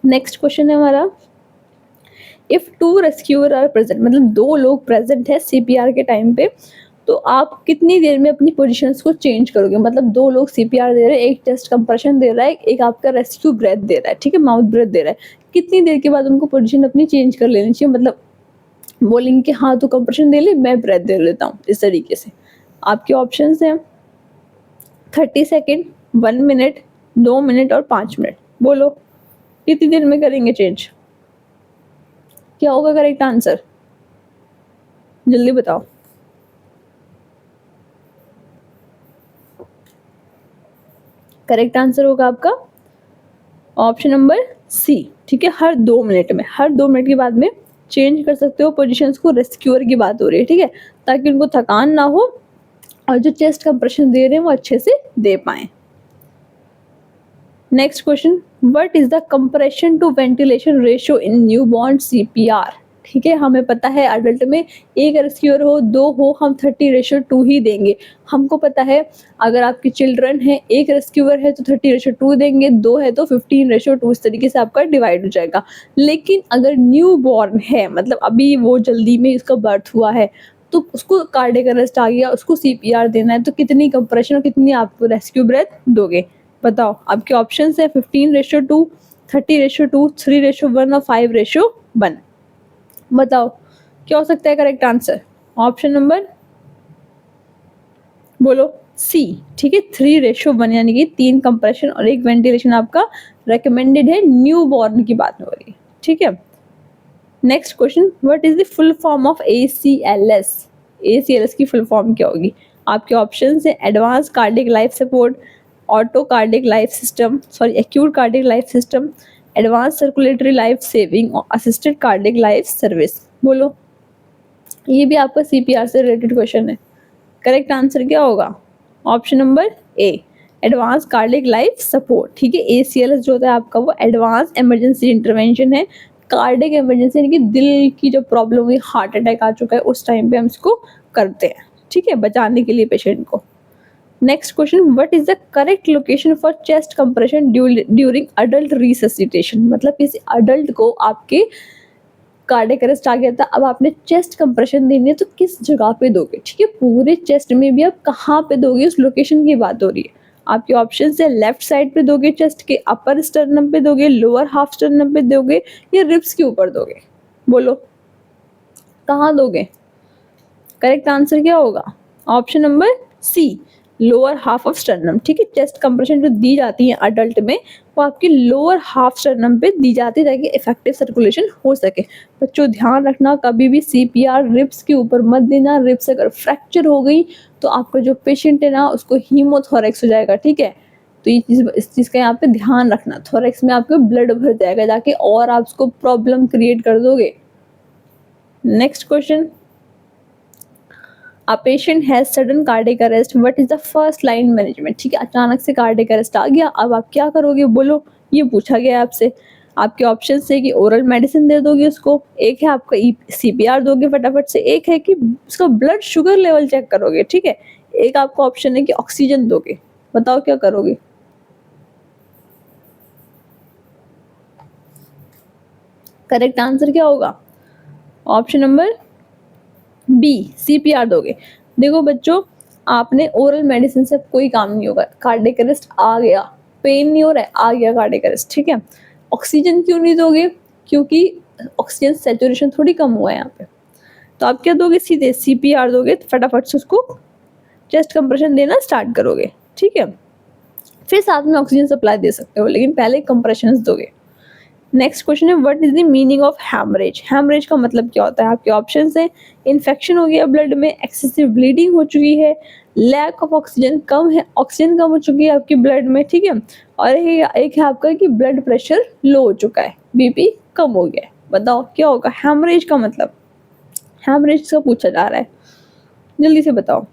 नेक्स्ट क्वेश्चन है हमारा, if two rescuer are present, मतलब 2 लोग प्रेजेंट है CPR के टाइम पे, तो आप कितनी देर में अपनी पोजीशंस को चेंज करोगे? मतलब 2 लोग CPR दे रहे हैं, एक चेस्ट कंप्रेशन दे रहा है, एक आपका रेस्क्यू ब्रेथ दे रहा है, ठीक है, माउथ ब्रेथ दे रहा है, कितनी देर के बाद उनको पोजीशन अपनी चेंज कर लेनी चाहिए? मतलब बोलेंगे कि हाँ तू कंप्रेशन दे ले, मैं ब्रेथ दे लेता हूँ, इस तरीके से। आपके ऑप्शन हैं 30 सेकेंड, 1 मिनट, 2 मिनट और 5 मिनट। बोलो कितनी देर में करेंगे चेंज? क्या होगा करेक्ट आंसर? जल्दी बताओ। करेक्ट आंसर होगा आपका ऑप्शन नंबर सी। ठीक है, हर 2 मिनट में, हर 2 मिनट के बाद में चेंज कर सकते हो पोजीशंस को। रेस्क्यूअर की बात हो रही है, ठीक है, ताकि उनको थकान ना हो और जो चेस्ट कंप्रेशन दे रहे हैं वो अच्छे से दे पाए। Next question, what is the compression to ventilation ratio in newborn CPR? ठीक है, हमें पता है अडल्ट में एक रेस्क्यूअर हो, 2 हो, हम 30:2 ही देंगे। हमको पता है अगर आपके चिल्ड्रन हैं, एक रेस्क्यूअर है तो 30:2 देंगे, 2 है तो 15:2, इस तरीके से आपका डिवाइड हो जाएगा। लेकिन अगर न्यू बॉर्न है, मतलब अभी वो जल्दी में इसका बर्थ हुआ है, तो उसको कार्डियक अरेस्ट आ गया, उसको सीपीआर देना है, तो कितनी कंप्रेशन और कितनी आप रेस्क्यू ब्रेथ दोगे? बताओ, आपके ऑप्शंस है 15:2, 30:2, 3:1 और 5:1। बताओ क्या हो सकता है करेक्ट आंसर? ऑप्शन नंबर बोलो सी। ठीक है, 3:1 यानी कि 3 कंप्रेशन और 1 वेंटिलेशन आपका रेकमेंडेड है, न्यू बॉर्न की बात हो रही है। ठीक है, next question, what is the full form of ACLS? ACLS की फुल फॉर्म क्या होगी? आपके ऑप्शन है advance cardiac life support, auto cardiac life system, sorry acute cardiac life system, advance circulatory life saving और असिस्टेड कार्डियक लाइफ सर्विस। बोलो, ये भी आपका CPR से रिलेटेड क्वेश्चन है। करेक्ट आंसर क्या होगा? ऑप्शन नंबर ए, एडवांस कार्डियक लाइफ सपोर्ट। ठीक है, ACLS जो होता है आपका वो एडवांस इमरजेंसी इंटरवेंशन है। कार्डियक इमरजेंसी यानी कि दिल की जो प्रॉब्लम हुई, हार्ट अटैक आ चुका है, उस टाइम पे हम इसको करते हैं। ठीक है, बचाने के लिए पेशेंट को। Next question, what is the correct location for chest compression during adult resuscitation? मतलब किसी अडल्ट को आपके कार्डियक अरेस्ट आ गया था, अब आपने चेस्ट कंप्रेशन देनी है तो किस जगह पे दोगे? ठीक है, पूरे चेस्ट में भी आप कहाँ पे दोगे, उस लोकेशन की बात हो रही है। आपके ऑप्शन है लेफ्ट साइड पे दोगे, चेस्ट के अपर स्टर्नम पे दोगे, लोअर हाफ स्टर्नम पे दोगे, या रिब्स के ऊपर दोगे? बोलो कहाँ दोगे? करेक्ट आंसर क्या होगा? Option number C, lower half of sternum. ठीक है, चेस्ट कंप्रेशन जो दी जाती है अडल्ट में, वो आपकी लोअर हाफ स्टर्नम पे दी जाती है ताकि इफेक्टिव सर्कुलेशन हो सके। बच्चों ध्यान रखना, कभी भी CPR रिब्स के ऊपर मत देना। रिब्स अगर फ्रैक्चर हो गई तो आपका जो पेशेंट है ना, उसको हीमोथोरेक्स हो जाएगा। ठीक है, तो ये चीज़, इस चीज़ का यहाँ पे ध्यान रखना। थोरेक्स में आपके ब्लड भर जाएगा जाके और आप उसको प्रॉब्लम क्रिएट कर दोगे। Next question, A patient has sudden cardiac arrest. What is the first line management? ठीक है, अचानक से कार्डियक अरेस्ट आ गया, अब आप क्या करोगे? बोलो, ये पूछा गया आपसे। आपके ऑप्शन है कि ओरल मेडिसिन दे दोगे उसको, एक है आपका CPR दोगे फटाफट से, एक है कि उसका ब्लड शुगर लेवल चेक करोगे। ठीक है, एक आपका ऑप्शन है कि ऑक्सीजन दोगे। बताओ क्या करोगे? करेक्ट आंसर क्या होगा? ऑप्शन नंबर बी, CPR दोगे। देखो बच्चों, आपने ओरल मेडिसिन से कोई काम नहीं होगा। कार्डियक अरेस्ट आ गया, पेन नहीं हो रहा है, आ गया कार्डियक अरेस्ट। ठीक है, ऑक्सीजन क्यों नहीं दोगे? क्योंकि ऑक्सीजन सैचुरेशन थोड़ी कम हुआ है यहाँ पे। तो आप क्या दोगे? सीधे CPR दोगे, तो फटाफट से उसको चेस्ट कंप्रेशन देना स्टार्ट करोगे। ठीक है, फिर साथ में ऑक्सीजन सप्लाई दे सकते हो, लेकिन पहले कंप्रेशन दोगे। नेक्स्ट क्वेश्चन है, what is the meaning of haemorrhage? Haemorrhage का मतलब क्या होता है? आपके ऑप्शंस है इन्फेक्शन हो गया ब्लड में, एक्सेसिव ब्लीडिंग हो चुकी है, लैक ऑफ ऑक्सीजन, कम है ऑक्सीजन कम हो चुकी है आपकी ब्लड में। ठीक है, और एक है आपका कि ब्लड प्रेशर लो हो चुका है, BP कम हो गया है। बताओ क्या होगा हैमरेज का मतलब? हैमरेज का पूछा जा रहा है, जल्दी से बताओ।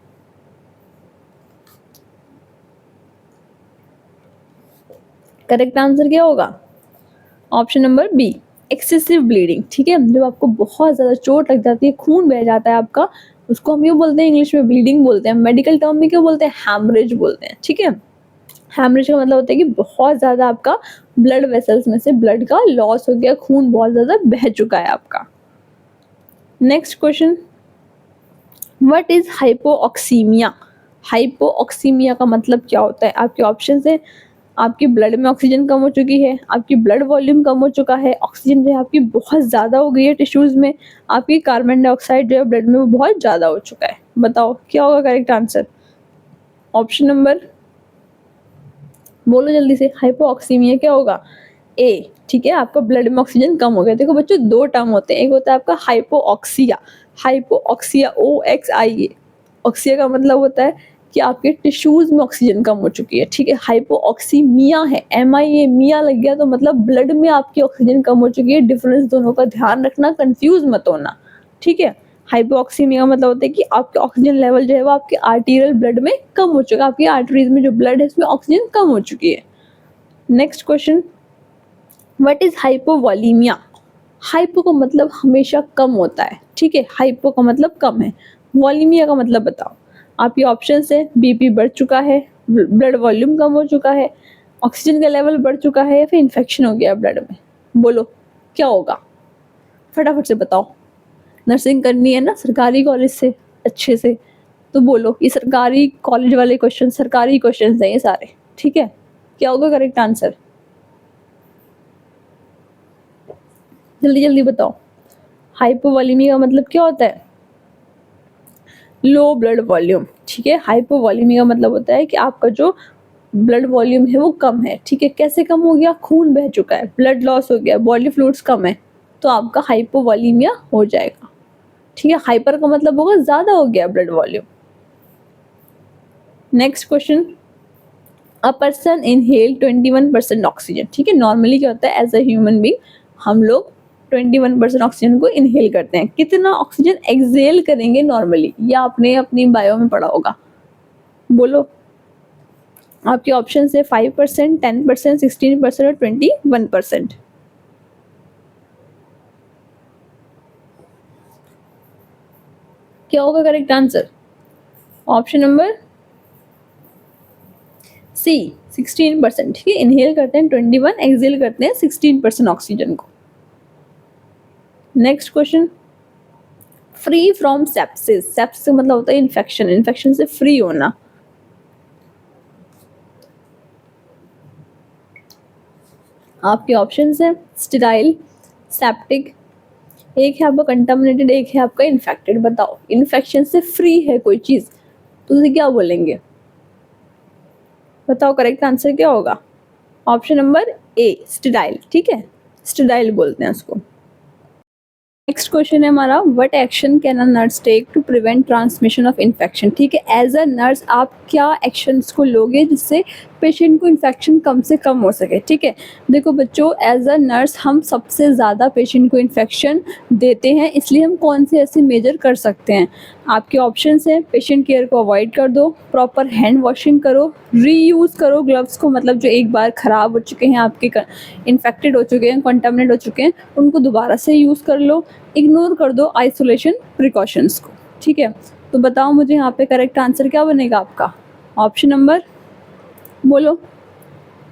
करेक्ट आंसर क्या होगा? Option number B, excessive bleeding. ठीक है, जब आपको बहुत ज़्यादा चोट लग जाती है, खून बह जाता है आपका, उसको हम ये बोलते हैं, इंग्लिश में ब्लीडिंग बोलते हैं, मेडिकल टर्म में क्या बोलते हैं? हैमरेज बोलते हैं। ठीक है, हैमरेज का मतलब होता है कि बहुत ज़्यादा आपका ब्लड वेसल्स में से ब्लड का लॉस हो गया, खून बहुत ज़्यादा बह चुका है आपका। Next question, what is hypoxaemia? Hypoxaemia का मतलब क्या होता है? आपके ऑप्शन है आपकी ब्लड में ऑक्सीजन कम हो चुकी है, आपकी ब्लड वॉल्यूम कम हो चुका है, ऑक्सीजन जो है आपकी बहुत ज़्यादा हो गई है टिश्यूज़ में, आपकी कार्बन डाइऑक्साइड जो है ब्लड में वो बहुत ज़्यादा हो चुका है। बताओ क्या होगा करेक्ट आंसर? ऑप्शन नंबर बोलो जल्दी से, हाइपोऑक्सीमिया क्या होगा? ए। ठीक है, आपका ब्लड में ऑक्सीजन कम हो गया। देखो बच्चों, 2 टर्म होते हैं, एक होता है आपका हाइपोऑक्सिया, हाइपोऑक्सिया OXIA। ऑक्सिया का मतलब होता है कि आपके टिश्यूज में ऑक्सीजन कम हो चुकी है। ठीक है, हाइपोऑक्सीमिया है, MIA, मिया लग गया तो मतलब ब्लड में आपकी ऑक्सीजन कम हो चुकी है। डिफरेंस दोनों का ध्यान रखना, कंफ्यूज मत होना। ठीक है, हाइपोऑक्सीमिया का मतलब होता है कि आपके ऑक्सीजन लेवल जो है वो आपके आर्टीरियल ब्लड में कम हो चुका है, आपकी आर्टरीज में जो ब्लड है इसमें ऑक्सीजन कम हो चुकी है। Next question, what is hypovolaemia? Hypo का मतलब हमेशा कम होता है, ठीक है, हाइपो का मतलब कम है। वॉलीमिया का मतलब बताओ। आपके ऑप्शन है, बीपी बढ़ चुका है, ब्लड वॉल्यूम कम हो चुका है, ऑक्सीजन का लेवल बढ़ चुका है, या फिर इन्फेक्शन हो गया ब्लड में। बोलो क्या होगा, फटाफट से बताओ। नर्सिंग करनी है ना सरकारी कॉलेज से अच्छे से, तो बोलो। ये सरकारी कॉलेज वाले क्वेश्चन, सरकारी क्वेश्चन हैं ये सारे, ठीक है। क्या होगा करेक्ट आंसर, जल्दी जल्दी बताओ। हाइपोवॉलीमिया का मतलब क्या होता है, लो ब्लड वॉल्यूम, ठीक है। हाइपोवॉलीमिया का मतलब होता है कि आपका जो ब्लड वॉल्यूम है वो कम है, ठीक है। कैसे कम हो गया, खून बह चुका है, ब्लड लॉस हो गया, बॉडी फ्लूइड्स कम है, तो आपका हाइपोवॉलीमिया हो जाएगा, ठीक है। हाइपर का मतलब होगा ज्यादा हो गया blood volume. Next question, a person inhale 21% oxygen, ठीक है। नॉर्मली क्या होता है, एज अ ह्यूमन बीइंग हम लोग 21% ऑक्सीजन को इनहेल करते हैं। कितना ऑक्सीजन एक्सहेल करेंगे नॉर्मली, या आपने अपनी बायो में पढ़ा होगा, बोलो। आपके ऑप्शन है 5%, 10%, 16% और 21%। क्या होगा correct answer, option number C 16%, ठीक है। इनहेल करते हैं 21, एक्सहेल करते हैं 16% ऑक्सीजन को। Next question, free from sepsis, sepsis मतलब होता है इन्फेक्शन, इन्फेक्शन से फ्री होना। आपके ऑप्शंस हैं स्टेराइल, सेप्टिक, एक है आपका कंटामिनेटेड, एक है आपका इन्फेक्टेड। बताओ इन्फेक्शन से फ्री है कोई चीज तो उसे क्या बोलेंगे, बताओ करेक्ट आंसर क्या होगा। ऑप्शन नंबर ए स्टेराइल, ठीक है, स्टेराइल बोलते हैं उसको। नेक्स्ट क्वेश्चन है हमारा, what action can a nurse take to prevent transmission of infection, ठीक है। एज अ नर्स आप क्या एक्शंस को लोगे जिससे पेशेंट को इन्फेक्शन कम से कम हो सके, ठीक है। देखो बच्चों, एज अ नर्स हम सबसे ज़्यादा पेशेंट को इन्फेक्शन देते हैं, इसलिए हम कौन से ऐसे मेजर कर सकते हैं। आपके ऑप्शंस हैं, पेशेंट केयर को अवॉइड कर दो, प्रॉपर हैंड वॉशिंग करो, रीयूज़ करो ग्लव्स को, मतलब जो एक बार ख़राब हो चुके हैं, आपके इन्फेक्टेड हो चुके हैं, कंटामिनेट हो चुके हैं, उनको दोबारा से यूज़ कर लो, इग्नोर कर दो आइसोलेशन प्रिकॉशंस को, ठीक है। तो बताओ मुझे यहाँ पे करेक्ट आंसर क्या बनेगा आपका, ऑप्शन नंबर, बोलो।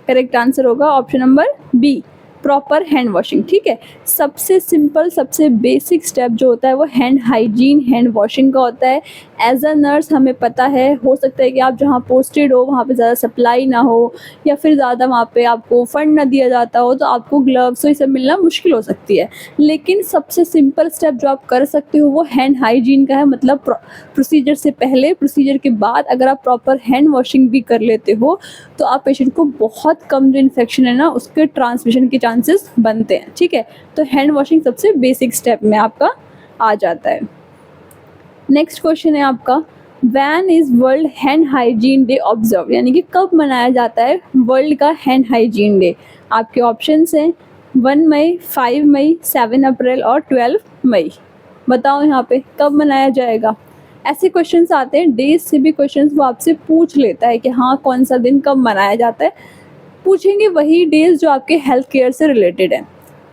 करेक्ट आंसर होगा option number B, proper hand washing, ठीक है। सबसे सिंपल, सबसे बेसिक स्टेप जो होता है वो हैंड हाइजीन, हैंड वॉशिंग का होता है। एज अ नर्स हमें पता है, हो सकता है कि आप जहाँ पोस्टेड हो वहाँ पे ज़्यादा सप्लाई ना हो, या फिर ज़्यादा वहाँ पे आपको फंड ना दिया जाता हो, तो आपको ग्लव्स ये सब मिलना मुश्किल हो सकती है। लेकिन सबसे सिंपल स्टेप जो आप कर सकते हो वो हैंड हाइजीन का है, मतलब प्रोसीजर से पहले, प्रोसीजर के बाद अगर आप प्रॉपर हैंड वॉशिंग भी कर लेते हो तो आप पेशेंट को बहुत कम जो इन्फेक्शन है ना उसके ट्रांसमिशन के चांसेस बनते हैं, ठीक है। तो हैंड वॉशिंग सबसे बेसिक स्टेप में आपका आ जाता है। नेक्स्ट क्वेश्चन है आपका, when is world hand hygiene day observe, यानी कि कब मनाया जाता है वर्ल्ड का हैंड हाइजीन डे। आपके ऑप्शंस हैं 1 मई, 5 मई, 7 अप्रैल और 12 मई। बताओ यहाँ पे कब मनाया जाएगा। ऐसे क्वेश्चंस आते हैं, डेज से भी क्वेश्चंस वो आपसे पूछ लेता है कि हाँ कौन सा दिन कब मनाया जाता है, पूछेंगे वही डेज जो आपके हेल्थ केयर से रिलेटेड है।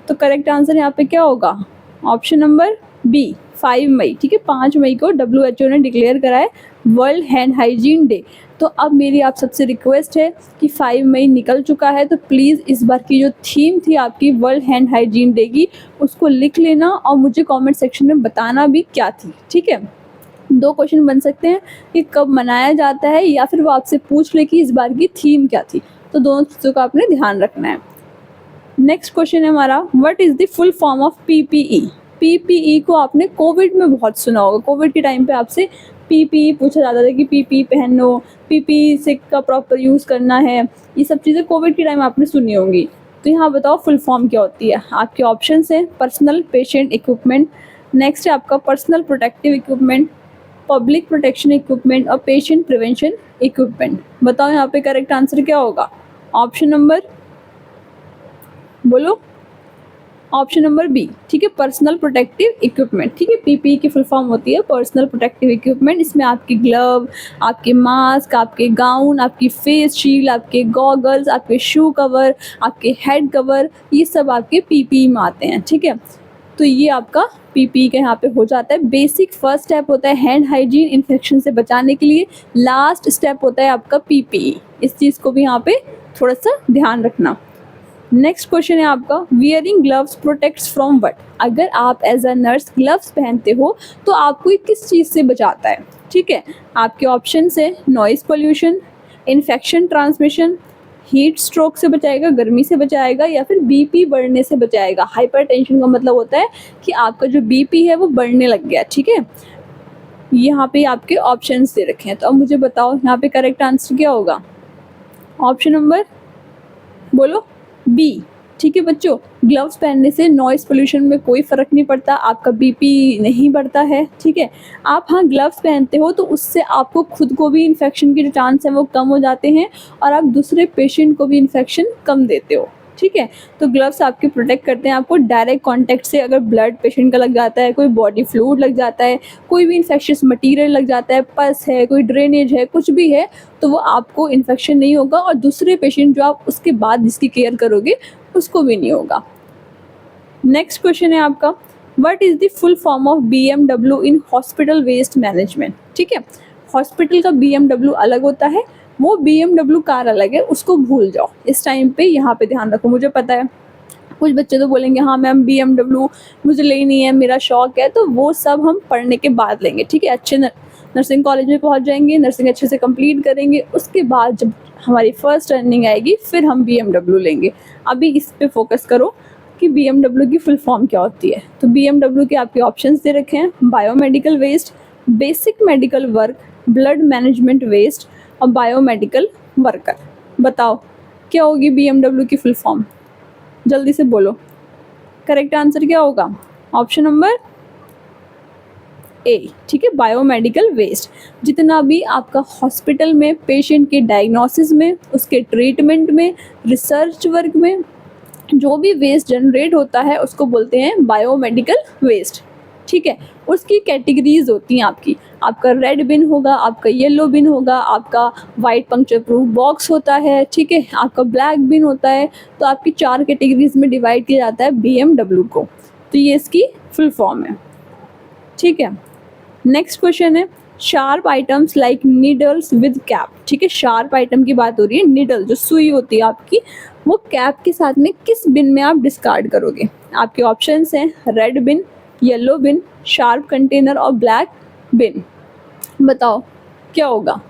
तो करेक्ट आंसर यहाँ पे क्या होगा, ऑप्शन नंबर बी 5 मई, ठीक है। 5 मई को WHO ने डिक्लेयर करा है वर्ल्ड हैंड हाइजीन डे। तो अब मेरी आप सबसे रिक्वेस्ट है कि 5 मई निकल चुका है, तो प्लीज़ इस बार की जो थीम थी आपकी वर्ल्ड हैंड हाइजीन डे की उसको लिख लेना और मुझे कमेंट सेक्शन में बताना भी क्या थी, ठीक है। 2 क्वेश्चन बन सकते हैं कि कब मनाया जाता है, या फिर वो आपसे पूछ ले कि इस बार की थीम क्या थी, तो दोनों चीज़ों का आपने ध्यान रखना है। नेक्स्ट क्वेश्चन है हमारा, what is the full form of PPE। PPE को आपने कोविड में बहुत सुना होगा, कोविड के टाइम पे आपसे PPE पूछा जाता था कि PPE पहनो, PPE से का प्रॉपर यूज़ करना है, ये सब चीज़ें कोविड के टाइम आपने सुनी होंगी। तो यहाँ बताओ फुल फॉर्म क्या होती है। आपके ऑप्शन हैं पर्सनल पेशेंट इक्विपमेंट, नेक्स्ट है आपका personal protective equipment, public protection equipment और पेशेंट प्रिवेंशन इक्विपमेंट। बताओ यहाँ पे करेक्ट आंसर क्या होगा, ऑप्शन नंबर, बोलो। ऑप्शन नंबर बी, ठीक है, पर्सनल प्रोटेक्टिव इक्विपमेंट, ठीक है। PPE की फुल फॉर्म होती है पर्सनल प्रोटेक्टिव इक्विपमेंट। इसमें आपके ग्लव, आपके मास्क, आपके गाउन, आपकी फेस शील्ड, आपके गॉगल्स, आपके शू कवर, आपके हेड कवर, ये सब आपके PPE में आते हैं, ठीक है। तो ये आपका पीपीई का यहाँ पे हो जाता है। बेसिक फर्स्ट स्टेप होता है हैंड हाइजीन इन्फेक्शन से बचाने के लिए, लास्ट स्टेप होता है आपका पीपीई। इस चीज़ को भी यहाँ पे थोड़ा सा ध्यान रखना। नेक्स्ट क्वेश्चन है आपका, wearing gloves protects from what? अगर आप एज अ नर्स ग्लव्स पहनते हो तो आपको ये किस चीज़ से बचाता है? ठीक है, आपके ऑप्शन है noise pollution, infection transmission, heat stroke से बचाएगा, गर्मी से बचाएगा, या फिर बीपी बढ़ने से बचाएगा। हाइपरटेंशन का मतलब होता है कि आपका जो बीपी है वो बढ़ने लग गया। ठीक है, यहाँ पे आपके ऑप्शंस दे रखे हैं, तो अब मुझे बताओ यहाँ पे करेक्ट आंसर क्या होगा? ऑप्शन नंबर बोलो बी। ठीक है बच्चों, ग्लव्स पहनने से नॉइज़ पोल्यूशन में कोई फ़र्क नहीं पड़ता, आपका बीपी नहीं बढ़ता है। ठीक है, आप हाँ ग्लव्स पहनते हो तो उससे आपको खुद को भी इन्फेक्शन के जो चांस हैं वो कम हो जाते हैं और आप दूसरे पेशेंट को भी इन्फेक्शन कम देते हो। ठीक है, तो ग्लव्स आपके प्रोटेक्ट करते हैं आपको डायरेक्ट कांटेक्ट से। अगर ब्लड पेशेंट का लग जाता है, कोई बॉडी फ्लूइड लग जाता है, कोई भी इन्फेक्शियस मटीरियल लग जाता है, पस है, कोई ड्रेनेज है, कुछ भी है, तो वो आपको इन्फेक्शन नहीं होगा और दूसरे पेशेंट जो आप उसके बाद जिसकी केयर करोगे उसको भी नहीं होगा। नेक्स्ट क्वेश्चन है आपका, what is the full form of BMW in hospital waste management? ठीक है, हॉस्पिटल का BMW अलग होता है, वो BMW कार अलग है, उसको भूल जाओ इस टाइम पे। यहाँ पे ध्यान रखो, मुझे पता है कुछ बच्चे तो बोलेंगे हाँ मैम BMW मुझे लेनी है, मेरा शौक है, तो वो सब हम पढ़ने के बाद लेंगे। ठीक है, अच्छे नर्सिंग कॉलेज में पहुँच जाएंगे, नर्सिंग अच्छे से कंप्लीट करेंगे, उसके बाद जब हमारी फर्स्ट अर्निंग आएगी फिर हम BMW लेंगे। अभी इस पे फोकस करो कि BMW की फुल फॉर्म क्या होती है। तो BMW के आपके ऑप्शंस दे रखे हैं, biomedical waste, basic medical work, blood management waste और बायोमेडिकल वर्कर। बताओ क्या होगी BMW की फुल फॉर्म? जल्दी से बोलो, करेक्ट आंसर क्या होगा? Option number A. ठीक है, बायोमेडिकल वेस्ट। जितना भी आपका हॉस्पिटल में पेशेंट के डायग्नोसिस में, उसके ट्रीटमेंट में, रिसर्च वर्क में जो भी वेस्ट जनरेट होता है उसको बोलते हैं बायोमेडिकल वेस्ट। ठीक है, उसकी कैटेगरीज होती हैं आपका रेड बिन होगा, आपका येलो बिन होगा, आपका वाइट पंक्चर प्रूफ बॉक्स होता है। ठीक है, आपका ब्लैक बिन होता है। तो आपकी 4 कैटेगरीज में डिवाइड किया जाता है BMW को। तो ये इसकी फुल फॉर्म है। ठीक है, नेक्स्ट क्वेश्चन है, sharp items like needles with cap. ठीक है, शार्प आइटम की बात हो रही है, नीडल जो सुई होती है आपकी, वो कैप के साथ में किस बिन में आप डिस्कार्ड करोगे? आपके ऑप्शंस हैं रेड बिन, येलो बिन, शार्प कंटेनर और ब्लैक बिन। बताओ क्या होगा,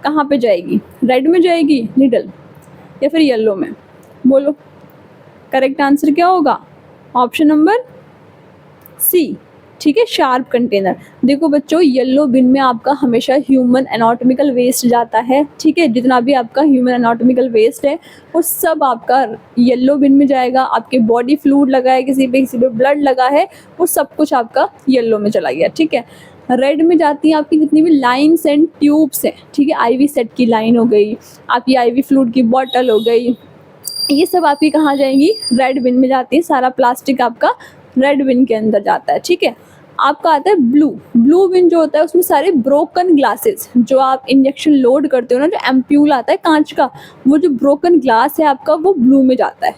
कहाँ पे जाएगी? रेड में जाएगी नीडल या फिर येलो में? बोलो करेक्ट आंसर क्या होगा? Option number C. ठीक है, शार्प कंटेनर। देखो बच्चों, येलो बिन में आपका हमेशा ह्यूमन एनाटॉमिकल वेस्ट जाता है। ठीक है, जितना भी आपका ह्यूमन एनाटॉमिकल वेस्ट है वो सब आपका येलो बिन में जाएगा। आपके बॉडी फ्लूइड लगा है, किसी पे ब्लड लगा है, वो सब कुछ आपका येलो में चला गया। ठीक है, रेड में जाती हैं आपकी जितनी भी लाइन्स एंड ट्यूब्स हैं। ठीक है, IV सेट की लाइन हो गई, आपकी IV फ्लूइड की बॉटल हो गई, ये सब आपकी कहाँ जाएंगी? रेड बिन में जाती है। सारा प्लास्टिक आपका रेड बिन के अंदर जाता है। ठीक है, आपका आता है ब्लू बिन जो होता है उसमें सारे ब्रोकन ग्लासेस, जो आप इंजेक्शन लोड करते हो ना, जो एम्प्यूल आता है कांच का, वो जो ब्रोकन ग्लास है आपका वो ब्लू में जाता है।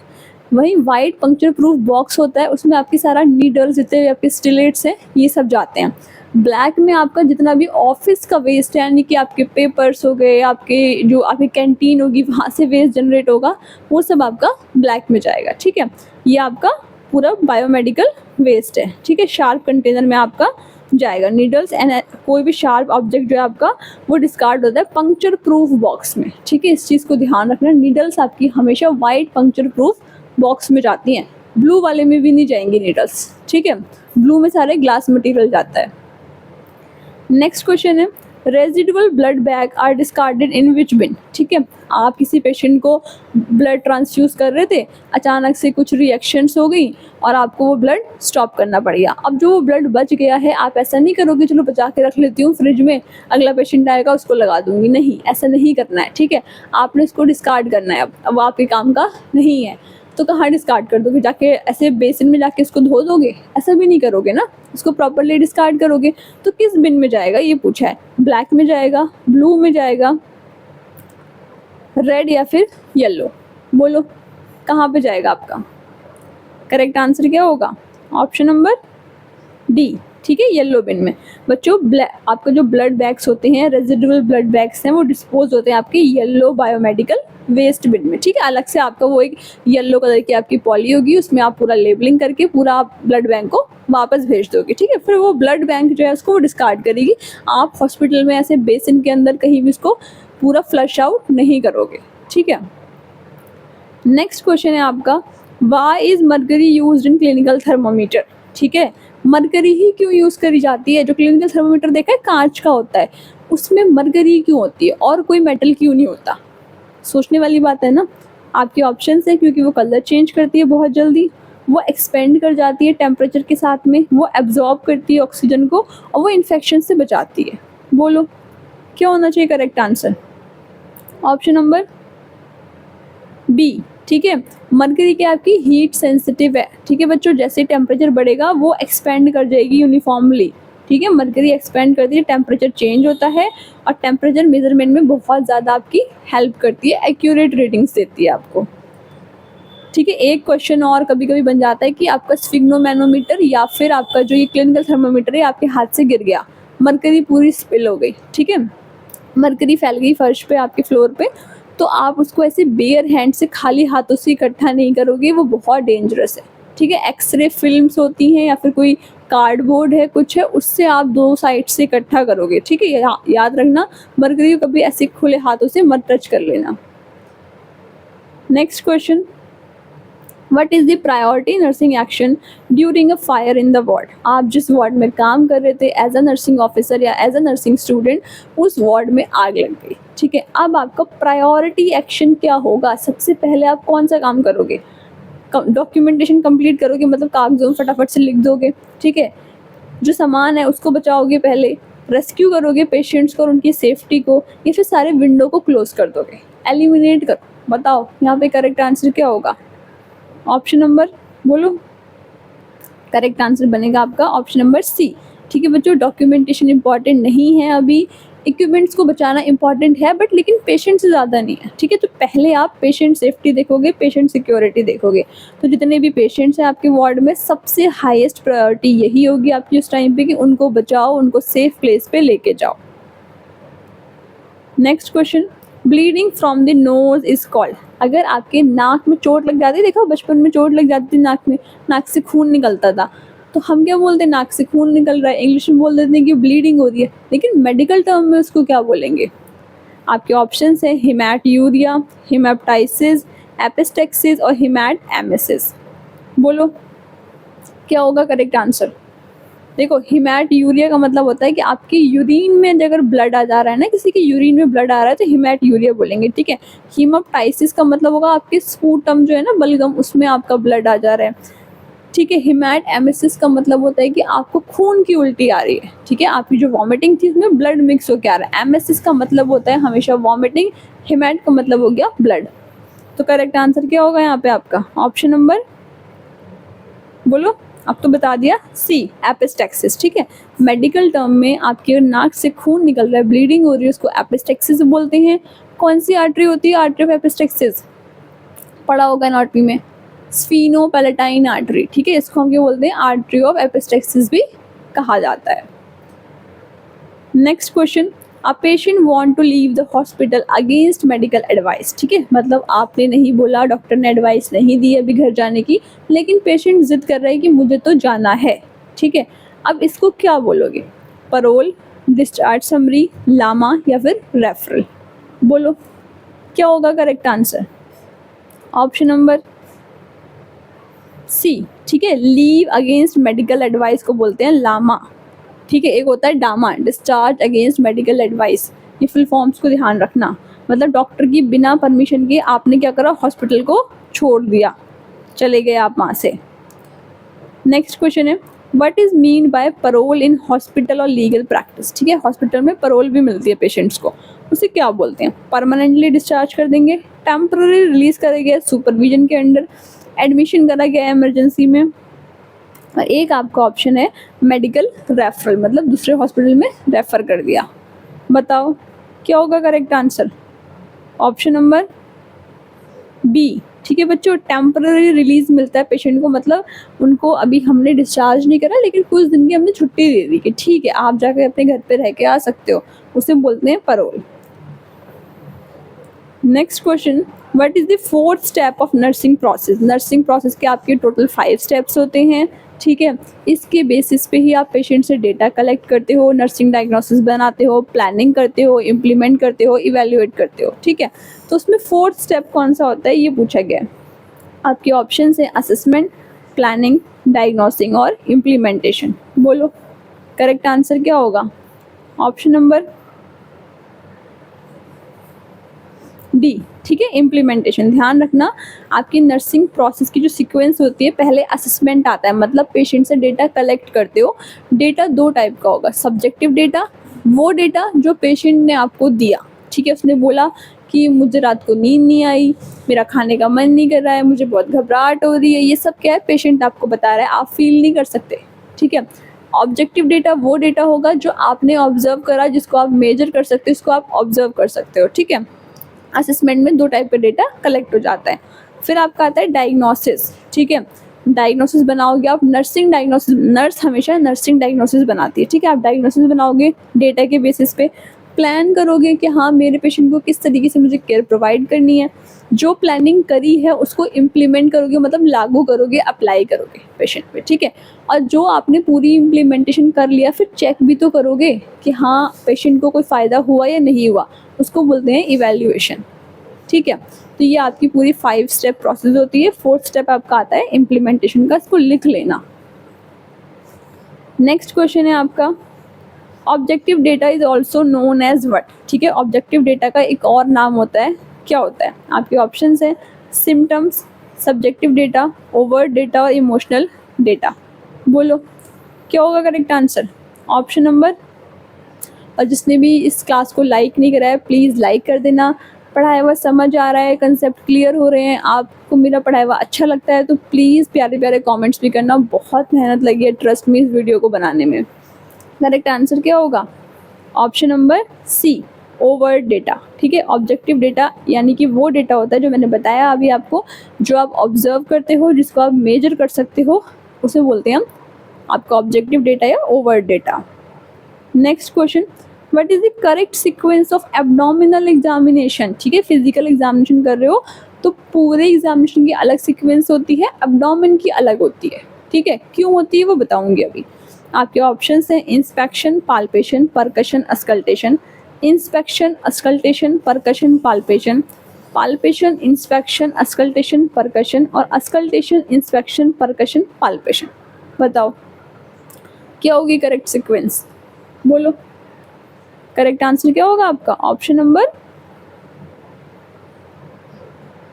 वहीं वाइट पंक्चर प्रूफ बॉक्स होता है, उसमें आपके सारा नीडल्स जितने भी आपके स्टिलेट्स हैं ये सब जाते हैं। ब्लैक में आपका जितना भी ऑफिस का वेस्ट है, यानी कि आपके पेपर्स हो गए, आपके जो आपकी कैंटीन होगी वहाँ से वेस्ट जनरेट होगा, वो सब आपका ब्लैक में जाएगा। ठीक है, ये आपका पूरा बायोमेडिकल वेस्ट है। ठीक है, शार्प कंटेनर में आपका जाएगा नीडल्स एंड कोई भी शार्प ऑब्जेक्ट जो है आपका वो डिस्कार्ड होता है पंक्चर प्रूफ बॉक्स में। ठीक है, इस चीज़ को ध्यान रखना, नीडल्स आपकी हमेशा वाइट पंक्चर प्रूफ बॉक्स में जाती हैं, ब्लू वाले में भी नहीं जाएंगी नीडल्स। ठीक है, ब्लू में सारे ग्लास मटेरियल जाता है। नेक्स्ट क्वेश्चन है, residual blood bag are discarded in which bin? ठीक है, आप किसी पेशेंट को ब्लड ट्रांसफ्यूज़ कर रहे थे, अचानक से कुछ रिएक्शंस हो गई और आपको वो ब्लड स्टॉप करना पड़ गया। अब जो वो ब्लड बच गया है, आप ऐसा नहीं करोगे चलो बचा के रख लेती हूँ फ्रिज में, अगला पेशेंट आएगा उसको लगा दूंगी। नहीं, ऐसा नहीं करना है। ठीक है, आपने इसको डिस्कार्ड करना है। अब आपके काम का नहीं है तो कहाँ डिस्कार्ड कर दोगे? जाके ऐसे बेसिन में जाके उसको धो दोगे? ऐसा भी नहीं करोगे ना, उसको प्रॉपरली डिस्कार्ड करोगे। तो किस बिन में जाएगा ये पूछा है, ब्लैक में जाएगा, ब्लू में जाएगा, रेड या फिर येलो? बोलो कहाँ पे जाएगा आपका? करेक्ट आंसर क्या होगा? ऑप्शन नंबर डी, ठीक है, येलो बिन में। बच्चों आपका जो ब्लड बैग्स होते हैं, रेजिडुअल ब्लड बैग्स हैं, वो डिस्पोज होते हैं आपके येलो बायोमेडिकल वेस्ट बिन में, ठीक है। अलग से आपका वो एक येलो कलर की आपकी पॉली होगी, उसमें आप पूरा लेबलिंग करके पूरा आप ब्लड बैंक को वापस भेज दोगे, ठीक है। फिर वो ब्लड बैंक जो है उसको डिस्कार्ड करेगी। आप हॉस्पिटल में ऐसे बेसिन के अंदर कहीं भी उसको पूरा फ्लश आउट नहीं करोगे, ठीक है। नेक्स्ट क्वेश्चन है आपका, why is mercury used in clinical thermometer, ठीक है। मरकरी ही क्यों यूज़ करी जाती है? जो क्लिनिकल थर्मोमीटर देखा है कांच का होता है, उसमें मरकरी क्यों होती है और कोई मेटल क्यों नहीं होता? सोचने वाली बात है ना। आपके ऑप्शंस हैं, क्योंकि वो कलर चेंज करती है बहुत जल्दी, वो एक्सपेंड कर जाती है टेम्परेचर के साथ में, वो एब्जॉर्ब करती है ऑक्सीजन को, और वो इन्फेक्शन से बचाती है। बोलो क्या होना चाहिए correct answer? Option number B, ठीक है। मरकरी की आपकी हीट सेंसिटिव है, ठीक है बच्चों। जैसे टेम्परेचर बढ़ेगा वो एक्सपेंड कर जाएगी यूनिफॉर्मली, ठीक है। मरकरी एक्सपेंड करती है, टेम्परेचर चेंज होता है, और टेम्परेचर मेजरमेंट में बहुत ज़्यादा आपकी हेल्प करती है, एक्यूरेट रीडिंग्स देती है आपको, ठीक है। एक क्वेश्चन और कभी कभी बन जाता है कि आपका स्फिग्नोमैनोमीटर या फिर आपका जो ये क्लिनिकल थर्मोमीटर है आपके हाथ से गिर गया, मरकरी पूरी स्पिल हो गई, ठीक है, मरकरी फैल गई फर्श पे, आपके फ्लोर पे, तो आप उसको ऐसे बेयर हैंड से खाली हाथों से इकट्ठा नहीं करोगे, वो बहुत डेंजरस है, ठीक है। एक्सरे फिल्म्स होती हैं या फिर कोई कार्डबोर्ड है कुछ है, उससे आप 2 साइड से इकट्ठा करोगे, ठीक है। याद रखना, मरकरी को कभी ऐसे खुले हाथों से मत टच कर लेना। Next question, what is the priority nursing action during a fire in the ward? आप जिस वार्ड में काम कर रहे थे एज अ नर्सिंग ऑफिसर या एज अ नर्सिंग स्टूडेंट, उस वार्ड में आग लग गई, ठीक है। अब आपका प्रायोरिटी एक्शन क्या होगा? सबसे पहले आप कौन सा काम करोगे? डॉक्यूमेंटेशन कंप्लीट करोगे, मतलब कागजों में फटाफट से लिख दोगे, ठीक है। जो सामान है उसको बचाओगे, पहले रेस्क्यू करोगे पेशेंट्स को और उनकी सेफ्टी को, या फिर सारे विंडो को क्लोज कर दोगे, एलिमिनेट करो? बताओ यहाँ पे करेक्ट आंसर क्या होगा? ऑप्शन नंबर बोलो। करेक्ट आंसर बनेगा आपका ऑप्शन नंबर सी, ठीक है बच्चों। डॉक्यूमेंटेशन इंपॉर्टेंट नहीं है अभी, इक्विपमेंट्स को बचाना इंपॉर्टेंट है, बट लेकिन पेशेंट से ज़्यादा नहीं है, ठीक है। तो पहले आप पेशेंट सेफ्टी देखोगे, पेशेंट सिक्योरिटी देखोगे। तो जितने भी पेशेंट्स हैं आपके वार्ड में, सबसे हाईएस्ट प्रायोरिटी यही होगी आपकी उस टाइम पे कि उनको बचाओ, उनको सेफ प्लेस पे लेके जाओ। Next question, bleeding from the nose is called? अगर आपके नाक में चोट लग जाती है, देखो बचपन में चोट लग जाती थी नाक में, नाक से खून निकलता था, तो हम क्या बोलते हैं? नाक से खून निकल रहा है, इंग्लिश में बोल देते हैं कि ब्लीडिंग हो रही है, लेकिन मेडिकल टर्म में उसको क्या बोलेंगे? आपके ऑप्शंस हैं हेमाटयूरिया, हेमेप्टाइसिस, एपिस्टेक्सिस और हेमाटएमेसिस। बोलो क्या होगा करेक्ट आंसर? देखो, हिमैटयूरिया का मतलब होता है कि आपकी यूरिन में अगर ब्लड आ जा रहा है ना, किसी के यूरिन में ब्लड आ रहा है तो हिमैटयूरिया बोलेंगे, ठीक है। हीमोप्टाइसिस का मतलब होगा आपके स्पूटम जो है ना, बलगम, उसमें आपका ब्लड आ जा रहा है, ठीक है। हिमैटएमेसिस का मतलब होता है कि आपको खून की उल्टी आ रही है, ठीक है। आपकी जो वॉमिटिंग थी उसमें ब्लड मिक्स होकर आ रहा है। एमेसिस का मतलब होता है हमेशा वॉमिटिंग, हिमैट का मतलब हो गया ब्लड। तो करेक्ट आंसर क्या होगा यहाँ पे आपका? ऑप्शन नंबर बोलो। अब तो बता दिया, सी, एपिस्टेक्सिस, ठीक है। मेडिकल टर्म में आपके नाक से खून निकल रहा है, ब्लीडिंग हो रही है, उसको एपिस्टेक्सिस बोलते हैं। कौन सी आर्टरी होती है आर्टरी ऑफ एपिस्टेक्सिस? पढ़ा होगा एनाटॉमी में, स्फीनोपैलेटाइन आर्टरी, ठीक है। इसको हम क्या बोलते हैं? आर्टरी ऑफ एपिस्टेक्सिस भी कहा जाता है। Next question, a patient want to leave the hospital against medical advice, ठीक है। मतलब आपने नहीं बोला, डॉक्टर ने एडवाइस नहीं दी अभी घर जाने की, लेकिन पेशेंट जिद कर रहा है कि मुझे तो जाना है, ठीक है। अब इसको क्या बोलोगे? परोल, डिस्चार्ज समरी, लामा या फिर रेफरल? बोलो क्या होगा correct answer? Option number C, ठीक है। लीव अगेंस्ट मेडिकल एडवाइस को बोलते हैं लामा, ठीक है। एक होता है डामा, डिस्चार्ज अगेंस्ट मेडिकल एडवाइस। ये फुल फॉर्म्स को ध्यान रखना, मतलब डॉक्टर की बिना परमिशन के आपने क्या करा? हॉस्पिटल को छोड़ दिया, चले गए आप वहाँ से। नेक्स्ट क्वेश्चन है, what is mean by parole in hospital और लीगल प्रैक्टिस, ठीक है। हॉस्पिटल में परोल भी मिलती है पेशेंट्स को, उसे क्या बोलते हैं? परमानेंटली डिस्चार्ज कर देंगे, टेम्पररी रिलीज करेंगे सुपरविजन के अंडर, एडमिशन करा गया इमरजेंसी में, और एक आपका ऑप्शन है मेडिकल रेफरल, मतलब दूसरे हॉस्पिटल में रेफर कर दिया। बताओ क्या होगा correct answer? Option number B, ठीक है बच्चों, टेम्पररी रिलीज मिलता है पेशेंट को, मतलब उनको अभी हमने डिस्चार्ज नहीं करा लेकिन कुछ दिन की हमने छुट्टी दे दी कि ठीक है आप जाकर अपने घर पे रह के आ सकते हो, उसे बोलते हैं parole. Next question, what is the fourth step of nursing process? Nursing process के आपके टोटल 5 स्टेप्स होते हैं, ठीक है। इसके बेसिस पे ही आप पेशेंट से डेटा कलेक्ट करते हो, नर्सिंग डायग्नोसिस बनाते हो, प्लानिंग करते हो, इम्प्लीमेंट करते हो, इवेल्युएट करते हो, ठीक है। तो उसमें फोर्थ स्टेप कौन सा होता है ये पूछा गया है। आपके ऑप्शन है असेसमेंट, प्लानिंग, डायग्नोसिंग और इम्प्लीमेंटेशन। बोलो करेक्ट आंसर क्या होगा? ऑप्शन नंबर डी, ठीक है, इम्प्लीमेंटेशन। ध्यान रखना आपकी नर्सिंग प्रोसेस की जो सीक्वेंस होती है, पहले असेसमेंट आता है, मतलब पेशेंट से डेटा कलेक्ट करते हो। डेटा 2 टाइप का होगा, सब्जेक्टिव डेटा, वो डेटा जो पेशेंट ने आपको दिया, ठीक है, उसने बोला कि मुझे रात को नींद नहीं आई, मेरा खाने का मन नहीं कर रहा है, मुझे बहुत घबराहट हो रही है, ये सब क्या है पेशेंट आपको बता रहा है, आप फील नहीं कर सकते, ठीक है। ऑब्जेक्टिव डेटा वो डेटा होगा जो आपने ऑब्जर्व करा, जिसको आप मेजर कर सकते हो, इसको आप ऑब्जर्व कर सकते हो, ठीक है। असेसमेंट में 2 टाइप का डेटा कलेक्ट हो जाता है। फिर आपका आता है डायग्नोसिस, ठीक है। डायग्नोसिस बनाओगे आप, नर्सिंग डायग्नोसिस, नर्स हमेशा नर्सिंग डायग्नोसिस बनाती है, ठीक है। आप डायग्नोसिस बनाओगे डेटा के बेसिस पे, प्लान करोगे कि हाँ मेरे पेशेंट को किस तरीके से मुझे केयर प्रोवाइड करनी है। जो प्लानिंग करी है उसको इम्प्लीमेंट करोगे, मतलब लागू करोगे, अप्लाई करोगे पेशेंट पे, ठीक है। और जो आपने पूरी इम्प्लीमेंटेशन कर लिया फिर चेक भी तो करोगे कि हाँ पेशेंट को कोई फ़ायदा हुआ या नहीं हुआ, उसको बोलते हैं इवैल्यूएशन, ठीक है। तो ये आपकी पूरी 5 स्टेप प्रोसेस होती है। 4th स्टेप आपका आता है इम्प्लीमेंटेशन का, इसको लिख लेना। नेक्स्ट क्वेश्चन है आपका, objective data is also known as what? ठीक है, ऑब्जेक्टिव डेटा का एक और नाम होता है, क्या होता है? आपके ऑप्शन है symptoms, subjective data, over data और इमोशनल डेटा। बोलो क्या होगा करेक्ट आंसर? ऑप्शन नंबर, और जिसने भी इस क्लास को लाइक नहीं करा है प्लीज़ लाइक कर देना। पढ़ाया हुआ समझ आ रहा है, कंसेप्ट क्लियर हो रहे हैं, आपको मेरा पढ़ाया हुआ अच्छा लगता है तो प्लीज़ प्यारे प्यारे कमेंट्स भी करना। बहुत मेहनत लगी है ट्रस्ट में इस वीडियो को बनाने में। करेक्ट आंसर क्या होगा? Option number C, over data, ठीक है। ऑब्जेक्टिव डेटा यानी कि वो डेटा होता है जो मैंने बताया अभी आपको, जो आप ऑब्जर्व करते हो, जिसको आप मेजर कर सकते हो, उसे बोलते हैं हम आपका ऑब्जेक्टिव डेटा या over data. Next question, what is the correct sequence of abdominal examination? ठीक है, फिजिकल एग्जामिनेशन कर रहे हो तो पूरे एग्जामिनेशन की अलग सीक्वेंस होती है, एब्डोमेन की अलग होती है, ठीक है। क्यों होती है वो बताऊंगी अभी। आपके ऑप्शंस हैं inspection, palpation, percussion, auscultation. Inspection, auscultation, percussion, palpation, palpation, inspection, auscultation, percussion और अस्कल्टेशन, इंस्पेक्शन, परकशन, पाल्पेशन। बताओ क्या होगी करेक्ट सीक्वेंस? बोलो करेक्ट आंसर क्या होगा आपका? ऑप्शन नंबर